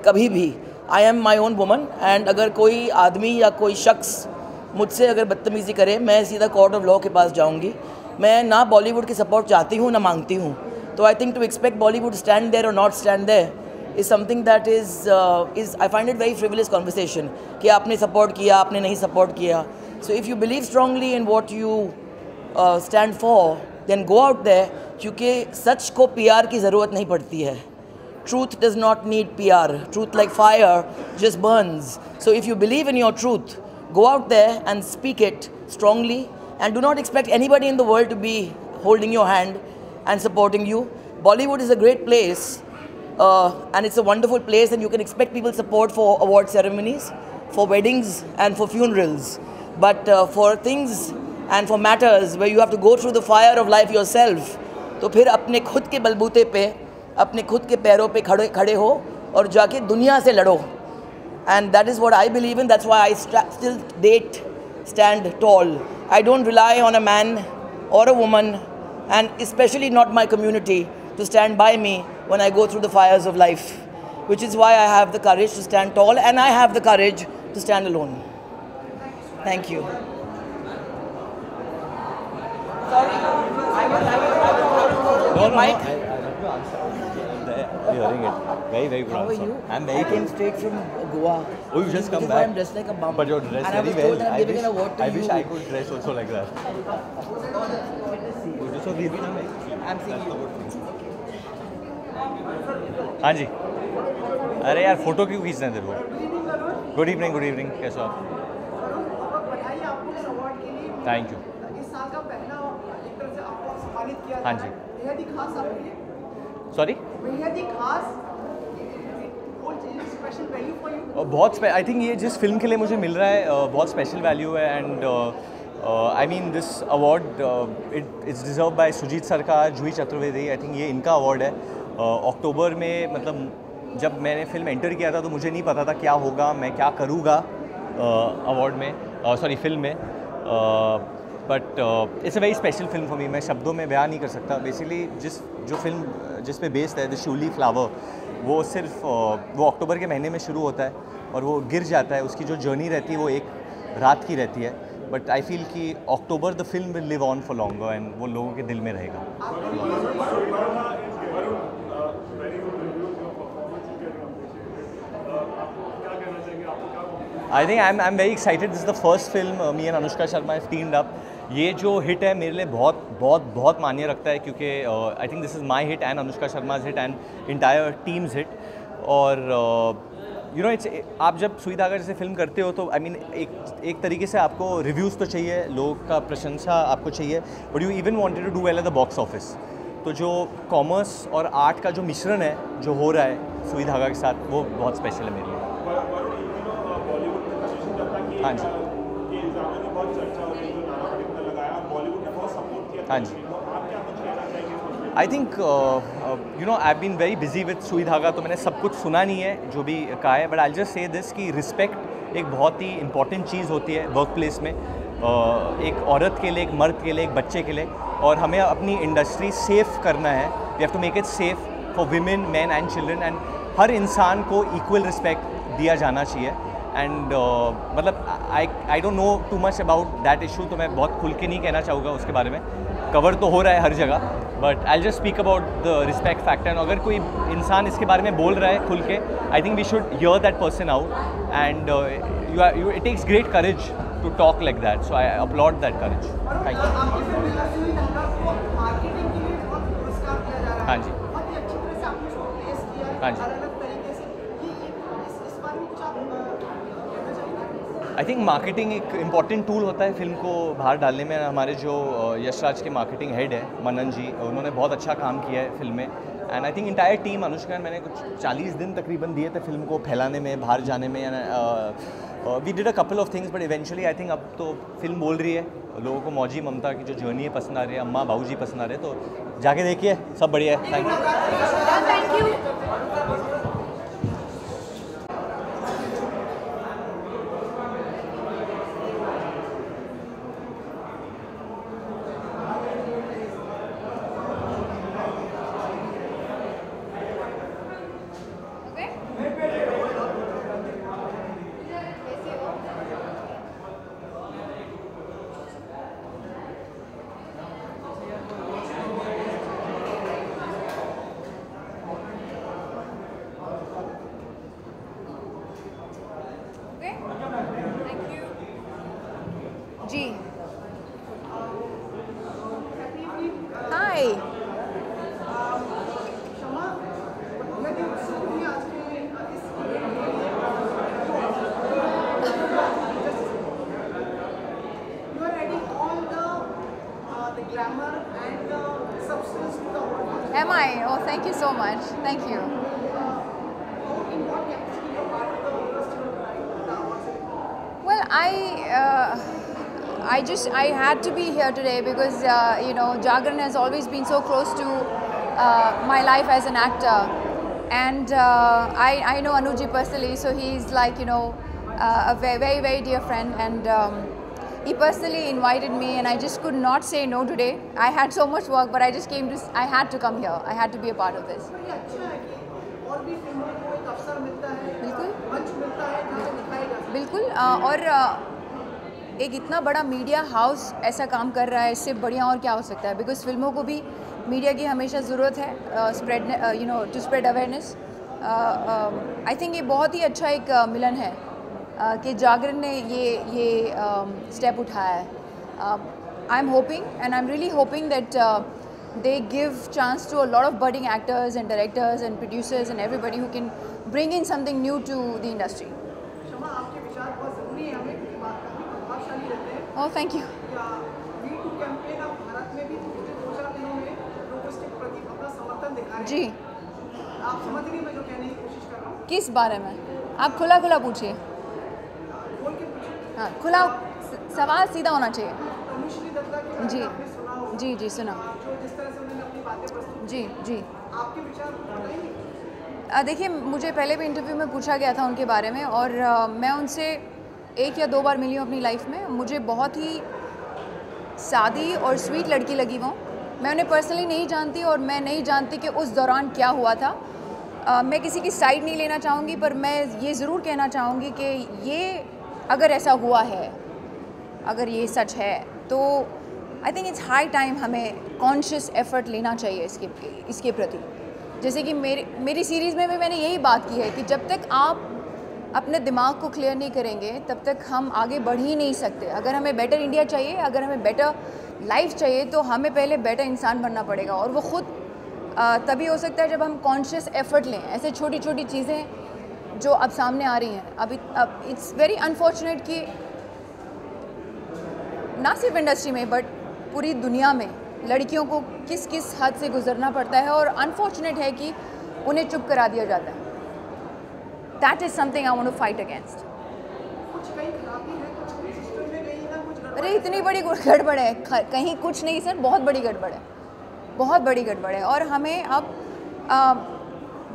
कभी भी। I am my own woman, and अगर कोई आदमी या कोई शख्स मुझसे अगर बदतमीज़ी करे, मैं सीधा कोर्ट ऑफ लॉ के पास जाऊँगी। मैं ना बॉलीवुड की सपोर्ट चाहती हूँ ना मांगती हूँ। तो I think to expect Bollywood stand there और not stand there is something that is I find it very frivolous conversation कि आपने सपोर्ट किया, आपने नहीं सपोर्ट किया। So if you believe strongly in what you stand for, then go out there, क्योंकि सच को PR की ज़रूरत नहीं पड़ती है। Truth does not need PR. Truth, like fire, just burns. So if you believe in your truth, go out there and speak it strongly, and do not expect anybody in the world to be holding your hand and supporting you. Bollywood is a great place, and it's a wonderful place, and you can expect people's support for award ceremonies, for weddings and for funerals. But for things and for matters where you have to go through the fire of life yourself, तो फिर अपने खुद के बलबूते पे, अपने खुद के पैरों पे खड़े हो और जाके दुनिया से लड़ो। And that is what I believe in. That's why I still stand tall. I don't rely on a man or a woman, and especially not my community, to stand by me when I go through the fires of life. Which is why I have the courage to stand tall, and I have the courage to stand alone. Thank you. Sorry, I was Mike. hearing it. Very, very good How are answer. you? I'm very I came good. straight from Goa. Oh, you just come This is back? why I'm dressed like a bum. But you're dressed And I very was told well. that I'm giving an award to I wish you. I could dress also like that. So we'll be now, I'm seeing you. हाँ जी. अरे यार फोटो क्यों खींचना है तेरे को? गुड इवनिंग कैसे हो आप? बधाई आपको इस अवार्ड के लिए। Thank you. इस साल का पहला एक तरह से आपको सम्मानित किया हाँ जा रहा जी. है। बेहद ही खास आपके लिए। सॉरी? बेहद ही खास स्पेशल वैल्यू फॉर यू। बहुत आई थिंक ये जिस फिल्म के लिए मुझे मिल रहा है बहुत स्पेशल वैल्यू है and I mean this award it's deserve by Sujit Sarkar, Juhi Chaturvedi. I think ये इनका अवार्ड है. अक्टूबर में मतलब जब मैंने फिल्म एंटर किया था तो मुझे नहीं पता था क्या होगा, मैं क्या करूँगा अवार्ड में, सॉरी फिल्म में. But it's a very special film for me. मैं शब्दों में बयान नहीं कर सकता. बेसिकली जो फिल्म जिस पे बेस्ड है द शूली फ्लावर, वो सिर्फ वो अक्टूबर के महीने में शुरू होता है और वो गिर जाता है. उसकी जो जर्नी रहती है वो एक रात की रहती है. बट आई फील कि अक्टूबर the film will live on for longer and वो लोगों के दिल में रहेगा. I think I am very excited. This is the first film me and Anushka Sharma have teemed up. ये जो हिट है मेरे लिए बहुत मान्य रखता है क्योंकि I think this is my hit and Anushka Sharma's hit and entire teams hit. और यू नो इट्स आप जब सुई धागा जैसे फिल्म करते हो तो आई मीन एक तरीके से आपको रिव्यूज़ तो चाहिए, लोगों का प्रशंसा आपको चाहिए, but you even wanted to do well at the box office. तो जो कॉमर्स और आर्ट का जो मिश्रण है जो हो रहा है सुई धागा के साथ, वो बहुत स्पेशल है मेरे लिए. हाँ जी. हाँ जी. I think you know I been very busy with Sui Dhaaga, तो मैंने सब कुछ सुना नहीं है जो भी कहा है. But I just say this कि रिस्पेक्ट एक बहुत ही इंपॉर्टेंट चीज़ होती है वर्क प्लेस में, एक औरत के लिए, एक मर्द के लिए, एक बच्चे के लिए. और हमें अपनी इंडस्ट्री सेफ़ करना है. We have to make it safe for women, man and children. And हर इंसान को इक्वल रिस्पेक्ट दिया जाना चाहिए. एंड मतलब I don't know too much about that issue, तो मैं बहुत खुल के नहीं कहना चाहूँगा उसके बारे में. कवर तो हो रहा है हर जगह, but I just speak about the respect factor. And अगर कोई इंसान इसके बारे में बोल रहा है खुल के, I think we should hear that person out. And it takes great courage to talk like that, so I upload that courage. Thank you. हाँ जी. हाँ जी. आई थिंक मार्केटिंग एक इम्पॉर्टेंट टूल होता है फिल्म को बाहर डालने में. हमारे जो यशराज के मार्केटिंग हेड है मनन जी, उन्होंने बहुत अच्छा काम किया है फिल्म में. And I think entire team, Anushka, मैंने कुछ 40 दिन तकरीबन दिए थे फिल्म को फैलाने में, बाहर जाने में. We did a couple of things, but eventually I think अब तो फिल्म बोल रही है. लोगों को मौजी ममता की जो जर्नी है पसंद आ रही है, अम्मा बाबूजी पसंद आ रहे हैं, तो जाके देखिए, सब बढ़िया है. Thank you. जी. Hi. Am I? Oh, thank you so much. Thank you. Well, I had to be here today because you know, Jagran has always been so close to my life as an actor, and I know Anuji personally, so he's like, you know, a very very dear friend, and he personally invited me, and I just could not say no today. I had so much work, but I just came to, I had to come here. I had to be a part of this. बिल्कुल. और एक इतना बड़ा मीडिया हाउस ऐसा काम कर रहा है, इससे बढ़िया और क्या हो सकता है. बिकॉज फिल्मों को भी मीडिया की हमेशा ज़रूरत है spread to spread awareness. I think ये बहुत ही अच्छा एक मिलन है कि जागरण ने ये स्टेप उठाया है। I am hoping and I am really hoping that they give chance to a lot of budding actors and directors and producers and everybody who can bring in something new to the industry. शमा, आपके विचार बहुत ज़रूरी है हमें क्योंकि काफ़ी प्रभावशाली रहते हैं। Oh, thank you. Me Too campaign अब भारत में भी पिछले 2-4 दिनों में लोग इसके प्रति अपना समर्थन दिखा रहे हैं। जी। आप समझ गए मैं जो कहने की कोशिश कर रहा हूँ? किस बारे में? आप खुला पूछिए। बोल के पूछिए। हाँ, खुला सवाल सीधा होना चाहिए। तनुश्री दत्ता के बारे में आपने सुना होगा। जी सुना। जो जिस तरह से उन्होंने अपनी बातें प्रस्तुत जी। आपके विचार बताएंगे? देखिए, मुझे पहले भी इंटरव्यू में पूछा गया था उनके बारे में और मैं उनसे 1 या 2 बार मिली हूँ अपनी लाइफ में। मुझे बहुत ही सादी और स्वीट लड़की लगी वो। मैं उन्हें पर्सनली नहीं जानती और मैं नहीं जानती कि उस दौरान क्या हुआ था। मैं किसी की साइड नहीं लेना चाहूँगी, पर मैं ये ज़रूर कहना चाहूँगी कि ये अगर ऐसा हुआ है, अगर ये सच है, तो I think it's high time हमें कॉन्शियस एफर्ट लेना चाहिए इसके प्रति। जैसे कि मेरी सीरीज़ में भी मैंने यही बात की है कि जब तक आप अपने दिमाग को क्लियर नहीं करेंगे तब तक हम आगे बढ़ ही नहीं सकते। अगर हमें बेटर इंडिया चाहिए, अगर हमें बेटर लाइफ चाहिए, तो हमें पहले बेटर इंसान बनना पड़ेगा और वो खुद तभी हो सकता है जब हम कॉन्शियस एफर्ट लें। ऐसे छोटी छोटी चीज़ें जो अब सामने आ रही हैं, अब इट्स वेरी अनफॉर्चुनेट कि ना सिर्फ इंडस्ट्री में बट पूरी दुनिया में लड़कियों को किस किस हद से गुजरना पड़ता है और अनफॉर्चुनेट है कि उन्हें चुप करा दिया जाता है। That is something I want to fight against. अरे इतनी बड़ी गड़बड़ है, कहीं कुछ नहीं सर, बहुत बड़ी गड़बड़ है, बहुत बड़ी गड़बड़ है। और हमें अब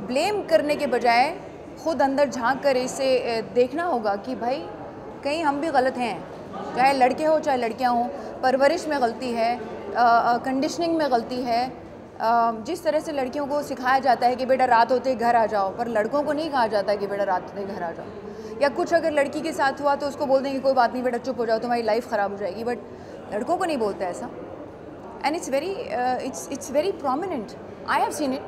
ब्लेम करने के बजाय खुद अंदर झांक कर इसे देखना होगा कि भाई कहीं हम भी गलत हैं, चाहे लड़के हो चाहे लड़कियां हों। परवरिश में गलती है, कंडीशनिंग में गलती है। जिस तरह से लड़कियों को सिखाया जाता है कि बेटा रात होते ही घर आ जाओ, पर लड़कों को नहीं कहा जाता कि बेटा रात होते ही घर आ जाओ। या कुछ अगर लड़की के साथ हुआ तो उसको बोल देंगे कोई बात नहीं बेटा चुप हो जाओ, तुम्हारी लाइफ ख़राब हो जाएगी, बट लड़कों को नहीं बोलता ऐसा। And it's very prominent. I have seen it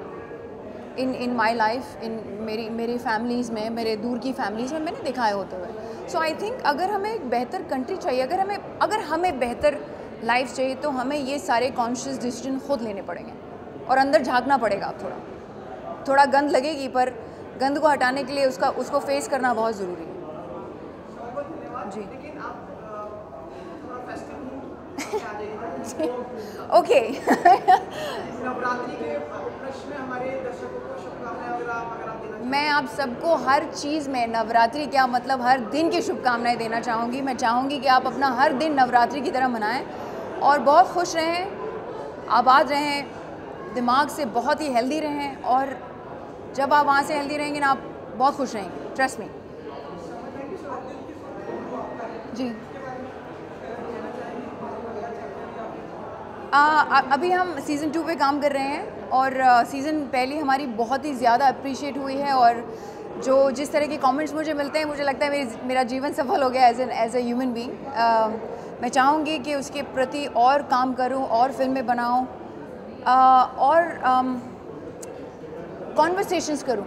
in my life, in मेरी फैमिलीज़ में, मेरे दूर की फैमिलीज़ में मैंने देखा है होते हुए। सो आई थिंक अगर हमें एक बेहतर कंट्री चाहिए, अगर हमें बेहतर लाइफ चाहिए, तो हमें ये सारे कॉन्शियस डिसीजन खुद लेने पड़ेंगे और अंदर झांकना पड़ेगा। अब थोड़ा गंद लगेगी, पर गंद को हटाने के लिए उसको फेस करना बहुत ज़रूरी है। जी ओके। नवरात्रि के उपलक्ष्य में हमारे दर्शकों को शुभकामनाएं अगर आप देना। मैं आप सबको हर चीज़ में, नवरात्रि क्या मतलब हर दिन की शुभकामनाएं देना चाहूँगी। मैं चाहूँगी कि आप अपना हर दिन नवरात्रि की तरह मनाएं और बहुत खुश रहें, आबाद रहें, दिमाग से बहुत ही हेल्दी रहें। और जब आप वहाँ से हेल्दी रहेंगे ना, आप बहुत खुश रहेंगे, ट्रस्ट मी। जी अभी हम सीज़न 2 पे काम कर रहे हैं और सीज़न पहली हमारी बहुत ही ज़्यादा अप्रिशिएट हुई है और जिस तरह के कमेंट्स मुझे मिलते हैं, मुझे लगता है मेरा जीवन सफल हो गया एज ए ह्यूमन बीइंग। मैं चाहूँगी कि उसके प्रति और काम करूँ और फिल्में बनाऊँ और कॉन्वर्सेशंस करूँ।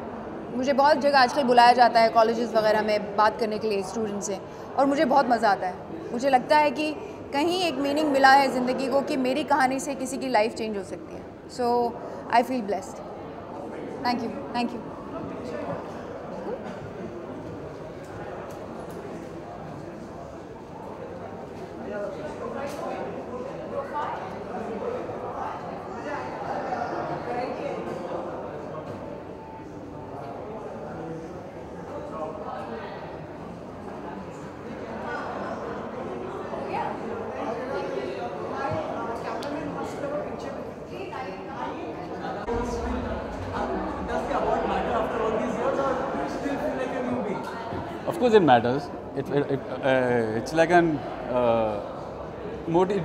मुझे बहुत जगह आजकल बुलाया जाता है कॉलेजेस वगैरह में बात करने के लिए स्टूडेंट से, और मुझे बहुत मज़ा आता है। मुझे लगता है कि कहीं एक मीनिंग मिला है ज़िंदगी को कि मेरी कहानी से किसी की लाइफ चेंज हो सकती है। So I feel blessed. Thank you. Of course, it matters. It's like it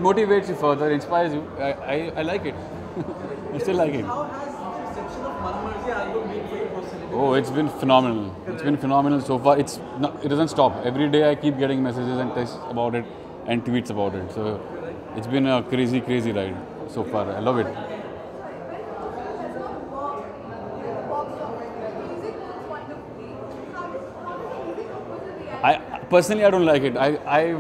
motivates you further, inspires you. I like it. I still like it. How has the reception of Mana Marzi album been for you personally? Oh, it's been phenomenal. It's been phenomenal so far. It doesn't stop. Every day I keep getting messages and texts about it and tweets about it. So it's been a crazy ride so far. I love it. Personally, I don't like it. I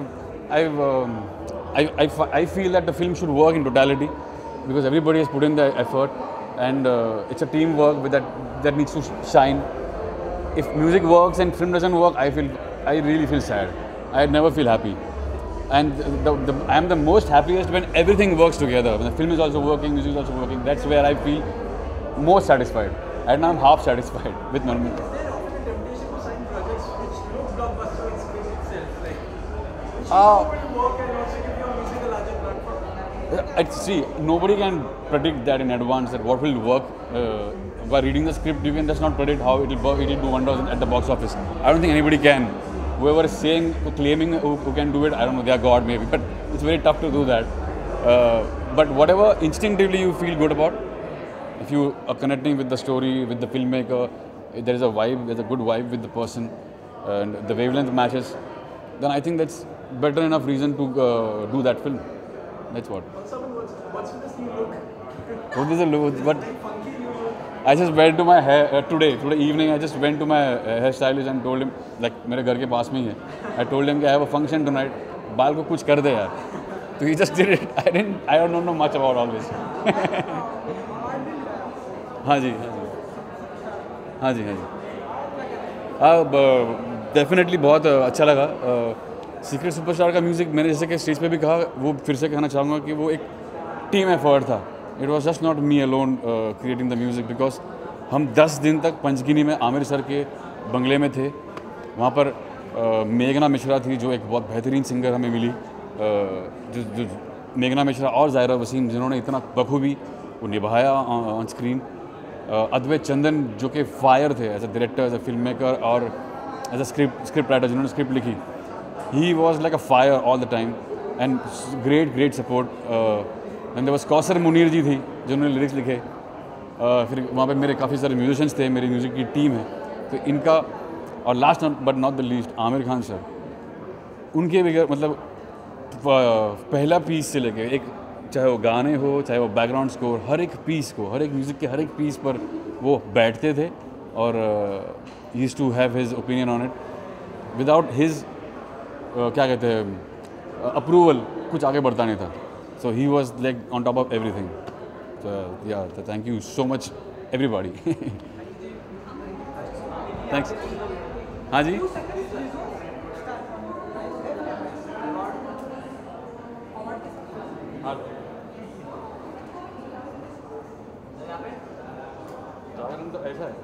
feel that the film should work in totality because everybody has put in their effort, and it's a teamwork that needs to shine. If music works and film doesn't work, I really feel sad. I never feel happy. And I am the most happiest when everything works together. When the film is also working, music is also working. That's where I feel most satisfied. And now I'm half satisfied with Norman. See, nobody can predict that in advance that what will work. By reading the script, you can just not predict how it will work. It will do wonders at the box office. I don't think anybody can. Whoever is saying, claiming who can do it, I don't know, they are God maybe, but it's very tough to do that. But whatever instinctively you feel good about, if you are connecting with the story, with the filmmaker, if there is a vibe, there's a good vibe with the person, and the wavelength matches, then I think that's better enough reason to do that film. That's what. What's with this new look? What is the look? But I just went to my hair today evening. I just went to my hairstylist and told him, like मेरे घर के पास में ही है. I told him कि I have a function tonight. बाल को कुछ कर दे यार. So he just did it. I don't know much about all this. हाँ जी. डेफिनेटली बहुत अच्छा लगा. सीक्रेट सुपरस्टार का म्यूज़िक मैंने जैसे कि स्टेज पे भी कहा, वो फिर से कहना चाहूँगा कि वो एक टीम एफर्ट था. It was just not me alone creating the music, because हम 10 दिन तक पंचगिनी में आमिर सर के बंगले में थे. वहाँ पर मेघना मिश्रा थी, जो एक बहुत बेहतरीन सिंगर हमें मिली. जो मेघना मिश्रा और ज़ायरा वसीम, जिन्होंने इतना बखूबी वो निभाया ऑन स्क्रीन. अद्वैत चंदन, जो कि फायर थे as a director, as a film maker और एज अ स्क्रिप्ट राइटर, जिन्होंने स्क्रिप्ट लिखी. He was like a fire all the time and great support. And there was Kausar Munir ji थी, जिन्होंने लिरिक्स लिखे. फिर वहाँ पे मेरे काफ़ी सारे म्यूजिशियंस थे, मेरी म्यूज़िक की टीम है. तो इनका, और last but not the least, Aamir Khan sir, उनके बगैर मतलब पहला पीस से लेके एक, चाहे वो गाने हो, चाहे वो बैकग्राउंड स्कोर, हर एक पीस को, हर एक म्यूज़िक के हर एक पीस पर वो बैठते थे और he used to have his opinion on it. Without his क्या कहते हैं अप्रूवल कुछ आगे बढ़ता नहीं था. So he was like on top of everything. तो या thank you so much everybody. Thanks. हाँ जी. तो ऐसा है.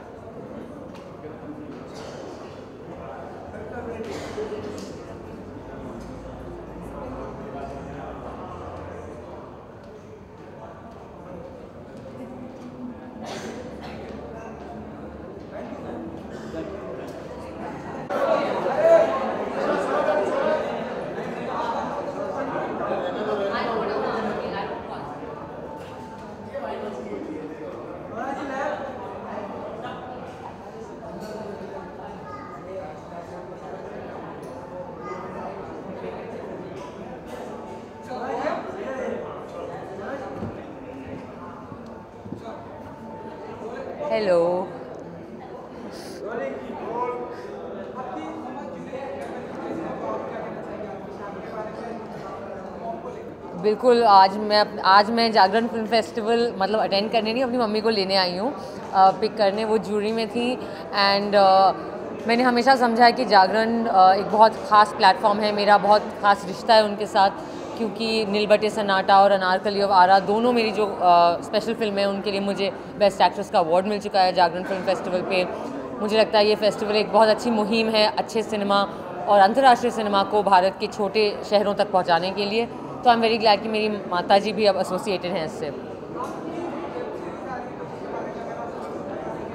हेलो. बिल्कुल, आज मैं जागरण फिल्म फेस्टिवल मतलब अटेंड करने नहीं, अपनी मम्मी को लेने आई हूँ पिक करने. वो जूरी में थी एंड मैंने हमेशा समझा है कि जागरण एक बहुत ख़ास प्लेटफॉर्म है. मेरा बहुत ख़ास रिश्ता है उनके साथ, क्योंकि नील बटे सन्नाटा और अनारकली ऑफ आरा दोनों मेरी जो स्पेशल फिल्म है, उनके लिए मुझे बेस्ट एक्ट्रेस का अवार्ड मिल चुका है जागरण फिल्म फेस्टिवल पे. मुझे लगता है ये फेस्टिवल एक बहुत अच्छी मुहिम है अच्छे सिनेमा और अंतर्राष्ट्रीय सिनेमा को भारत के छोटे शहरों तक पहुंचाने के लिए. तो आई एम वेरी ग्लैड कि मेरी माता जी भी अब एसोसिएटेड हैं इससे.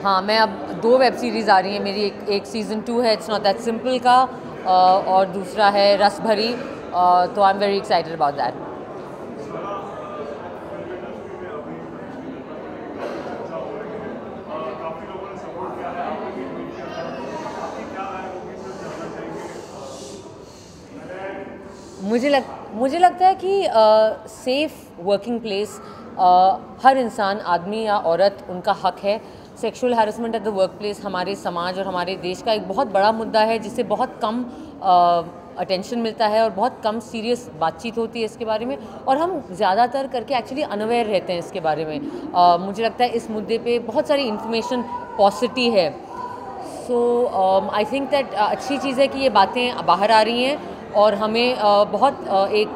हाँ, मैं अब 2 वेब सीरीज़ आ रही हैं मेरी. एक सीज़न 2 है इट्स नॉट दैट सिंपल का, और दूसरा है रस भरी. तो I am very excited about that. मुझे लगता है कि सेफ़ वर्किंग प्लेस हर इंसान, आदमी या औरत, उनका हक है. Sexual harassment at the work place हमारे समाज और हमारे देश का एक बहुत बड़ा मुद्दा है, जिससे बहुत कम अटेंशन मिलता है और बहुत कम सीरियस बातचीत होती है इसके बारे में, और हम ज़्यादातर करके एक्चुअली अनअवेयर रहते हैं इसके बारे में। मुझे लगता है इस मुद्दे पे बहुत सारी इन्फॉर्मेशन पॉसिटी है। सो आई थिंक दैट अच्छी चीज़ है कि ये बातें बाहर आ रही हैं और हमें बहुत एक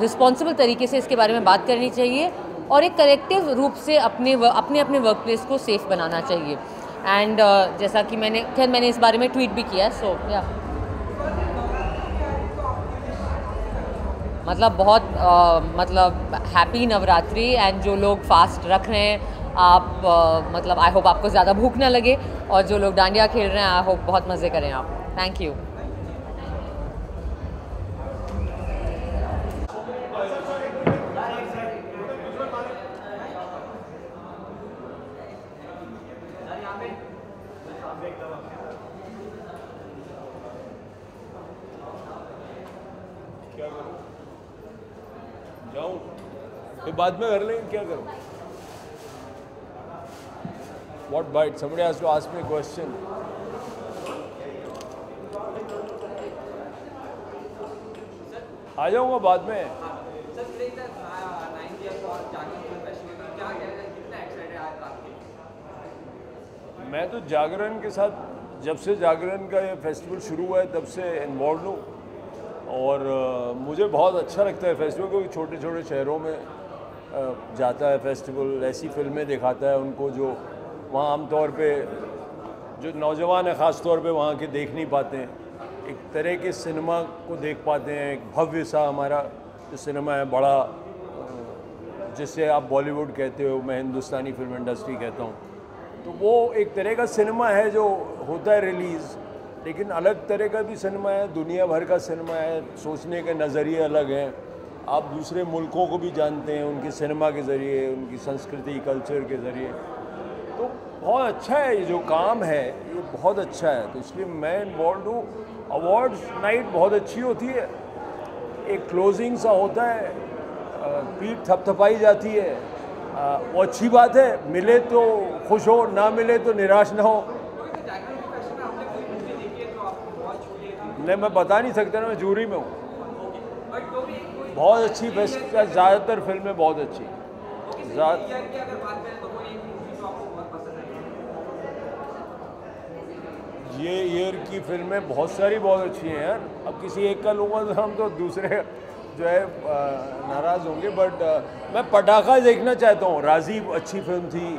रिस्पॉन्सिबल तरीके से इसके बारे में बात करनी चाहिए और एक कलेक्टिव रूप से अपने वर्क प्लेस को सेफ़ बनाना चाहिए। एंड जैसा कि मैंने इस बारे में ट्वीट भी किया, सो या मतलब बहुत मतलब हैप्पी नवरात्रि। एंड जो लोग फास्ट रख रहे हैं आप मतलब आई होप आपको ज़्यादा भूख ना लगे, और जो लोग डांडिया खेल रहे हैं आई होप बहुत मज़े करें आप। Thank you. जाऊं फिर बाद में कर लेंगे, क्या करूं? What bite? Somebody has to ask me a question. आ जाऊंगा बाद में। मैं तो जागरण के साथ, जब से जागरण का ये फेस्टिवल शुरू हुआ है तब से इन्वॉल्व हूँ, और मुझे बहुत अच्छा लगता है फेस्टिवल, क्योंकि छोटे छोटे शहरों में जाता है फेस्टिवल, ऐसी फिल्में दिखाता है उनको जो वहाँ आमतौर पे जो नौजवान है ख़ास तौर पे वहाँ के देख नहीं पाते हैं। एक तरह के सिनेमा को देख पाते हैं, एक भव्य सा हमारा जो सिनेमा है बड़ा, जिसे आप बॉलीवुड कहते हो, मैं हिंदुस्तानी फिल्म इंडस्ट्री कहता हूँ, तो वो एक तरह का सिनेमा है जो होता है रिलीज़, लेकिन अलग तरह का भी सिनेमा है, दुनिया भर का सिनेमा है, सोचने के नज़रिए अलग हैं, आप दूसरे मुल्कों को भी जानते हैं उनके सिनेमा के ज़रिए, उनकी संस्कृति कल्चर के ज़रिए। तो बहुत अच्छा है ये जो काम है, ये बहुत अच्छा है, तो इसलिए मैं इन्वॉल्व हूँ। अवार्ड्स नाइट बहुत अच्छी होती है, एक क्लोजिंग सा होता है, पीठ थपथपाई जाती है, वो अच्छी बात है, मिले तो खुश हो, ना मिले तो निराश ना हो। नहीं, मैं बता नहीं सकता ना, मैं जूरी में हूँ। बहुत अच्छी, ज़्यादातर फिल्में बहुत अच्छी। ये ईयर की फिल्में बहुत सारी बहुत अच्छी हैं यार, अब किसी एक का लूँगा तो हम तो दूसरे जो है नाराज़ होंगे, बट मैं पटाखा देखना चाहता हूँ। राजीव अच्छी फिल्म थी,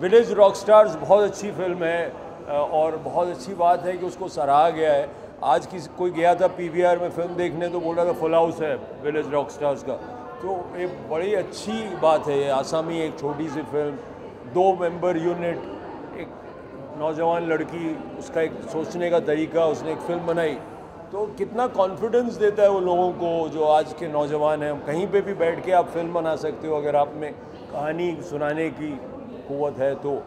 विलेज रॉकस्टार्स बहुत अच्छी फिल्म है, और बहुत अच्छी बात है कि उसको सराहा गया है। आज कोई गया था PVR में फिल्म देखने तो बोल रहा था फुल हाउस है विलेज रॉकस्टार्स का, तो ये बड़ी अच्छी बात है। ये आसामी एक छोटी सी फिल्म, 2 मेंबर यूनिट, एक नौजवान लड़की, उसका एक सोचने का तरीका, उसने एक फ़िल्म बनाई, तो कितना कॉन्फिडेंस देता है वो लोगों को जो आज के नौजवान हैं। कहीं पे भी बैठ के आप फिल्म बना सकते हो अगर आप में कहानी सुनाने की क़ुव्वत है, तो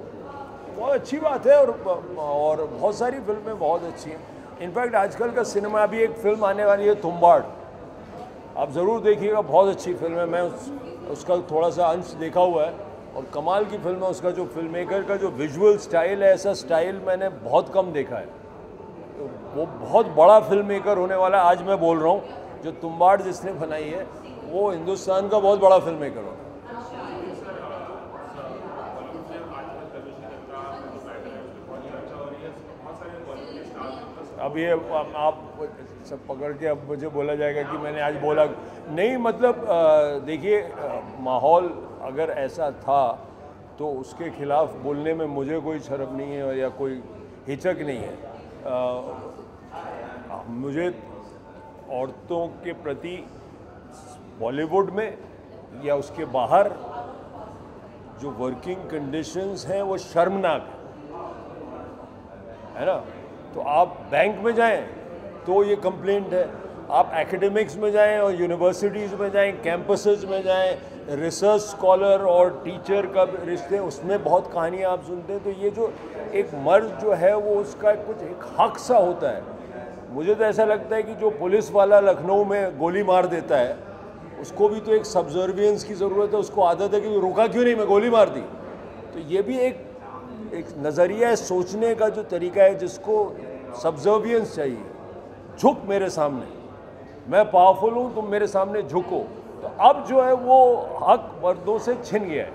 बहुत अच्छी बात है। और बहुत सारी फिल्में बहुत अच्छी हैं। इनफैक्ट आजकल का सिनेमा, अभी एक फ़िल्म आने वाली है तुम्बाड़, आप ज़रूर देखिएगा, बहुत अच्छी फिल्म है। मैं उसका थोड़ा सा अंश देखा हुआ है और कमाल की फिल्म है। उसका जो फिल्म मेकर का जो विजुअल स्टाइल है, ऐसा स्टाइल मैंने बहुत कम देखा है। तो वो बहुत बड़ा फिल्म मेकर होने वाला है। आज मैं बोल रहा हूँ, जो तुम्बाड़ जिसने बनाई है वो हिंदुस्तान का बहुत बड़ा फिल्म मेकर होगा। अब ये आप सब पकड़ के अब मुझे बोला जाएगा कि मैंने आज बोला नहीं, मतलब देखिए, माहौल अगर ऐसा था तो उसके खिलाफ बोलने में मुझे कोई शर्म नहीं है या कोई हिचक नहीं है। मुझे औरतों के प्रति बॉलीवुड में या उसके बाहर जो वर्किंग कंडीशंस हैं वो शर्मनाक है ना। तो आप बैंक में जाएं तो ये कंप्लेंट है, आप एकेडमिक्स में जाएं और यूनिवर्सिटीज़ में जाएं, कैंपसेस में जाएं, रिसर्च स्कॉलर और टीचर का रिश्ते, उसमें बहुत कहानियाँ आप सुनते हैं। तो ये जो एक मर्द जो है वो उसका कुछ एक हक सा होता है। मुझे तो ऐसा लगता है कि जो पुलिस वाला लखनऊ में गोली मार देता है उसको भी तो एक सब्जर्वियंस की ज़रूरत है, उसको आदत है कि रुका क्यों नहीं, मैं गोली मार दी। तो ये भी एक एक नज़रिया सोचने का जो तरीका है जिसको सब्जर्वियंस चाहिए, झुक मेरे सामने, मैं पावरफुल हूँ, तुम मेरे सामने झुको। तो अब जो है वो हक मर्दों से छिन गया है,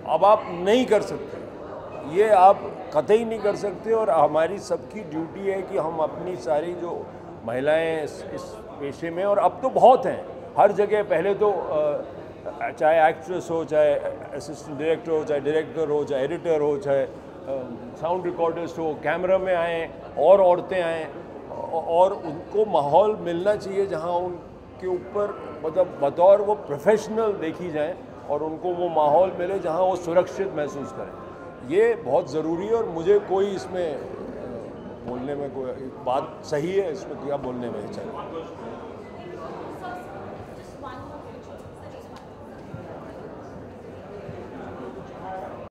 अब आप नहीं कर सकते, ये आप कतई नहीं कर सकते। और हमारी सबकी ड्यूटी है कि हम अपनी सारी जो महिलाएं इस पेशे में, और अब तो बहुत हैं हर जगह, पहले तो चाहे एक्ट्रेस हो, चाहे असिस्टेंट डायरेक्टर हो, चाहे डायरेक्टर हो, चाहे एडिटर हो, चाहे साउंड रिकॉर्डिस्ट हो, कैमरा में आए और औरतें आएँ, और उनको माहौल मिलना चाहिए जहां उनके ऊपर मतलब बतौर वो प्रोफेशनल देखी जाएं, और उनको वो माहौल मिले जहां वो सुरक्षित महसूस करें। ये बहुत ज़रूरी है, और मुझे कोई इसमें बोलने में कोई बात सही है, इसमें क्या बोलने में चाहिए।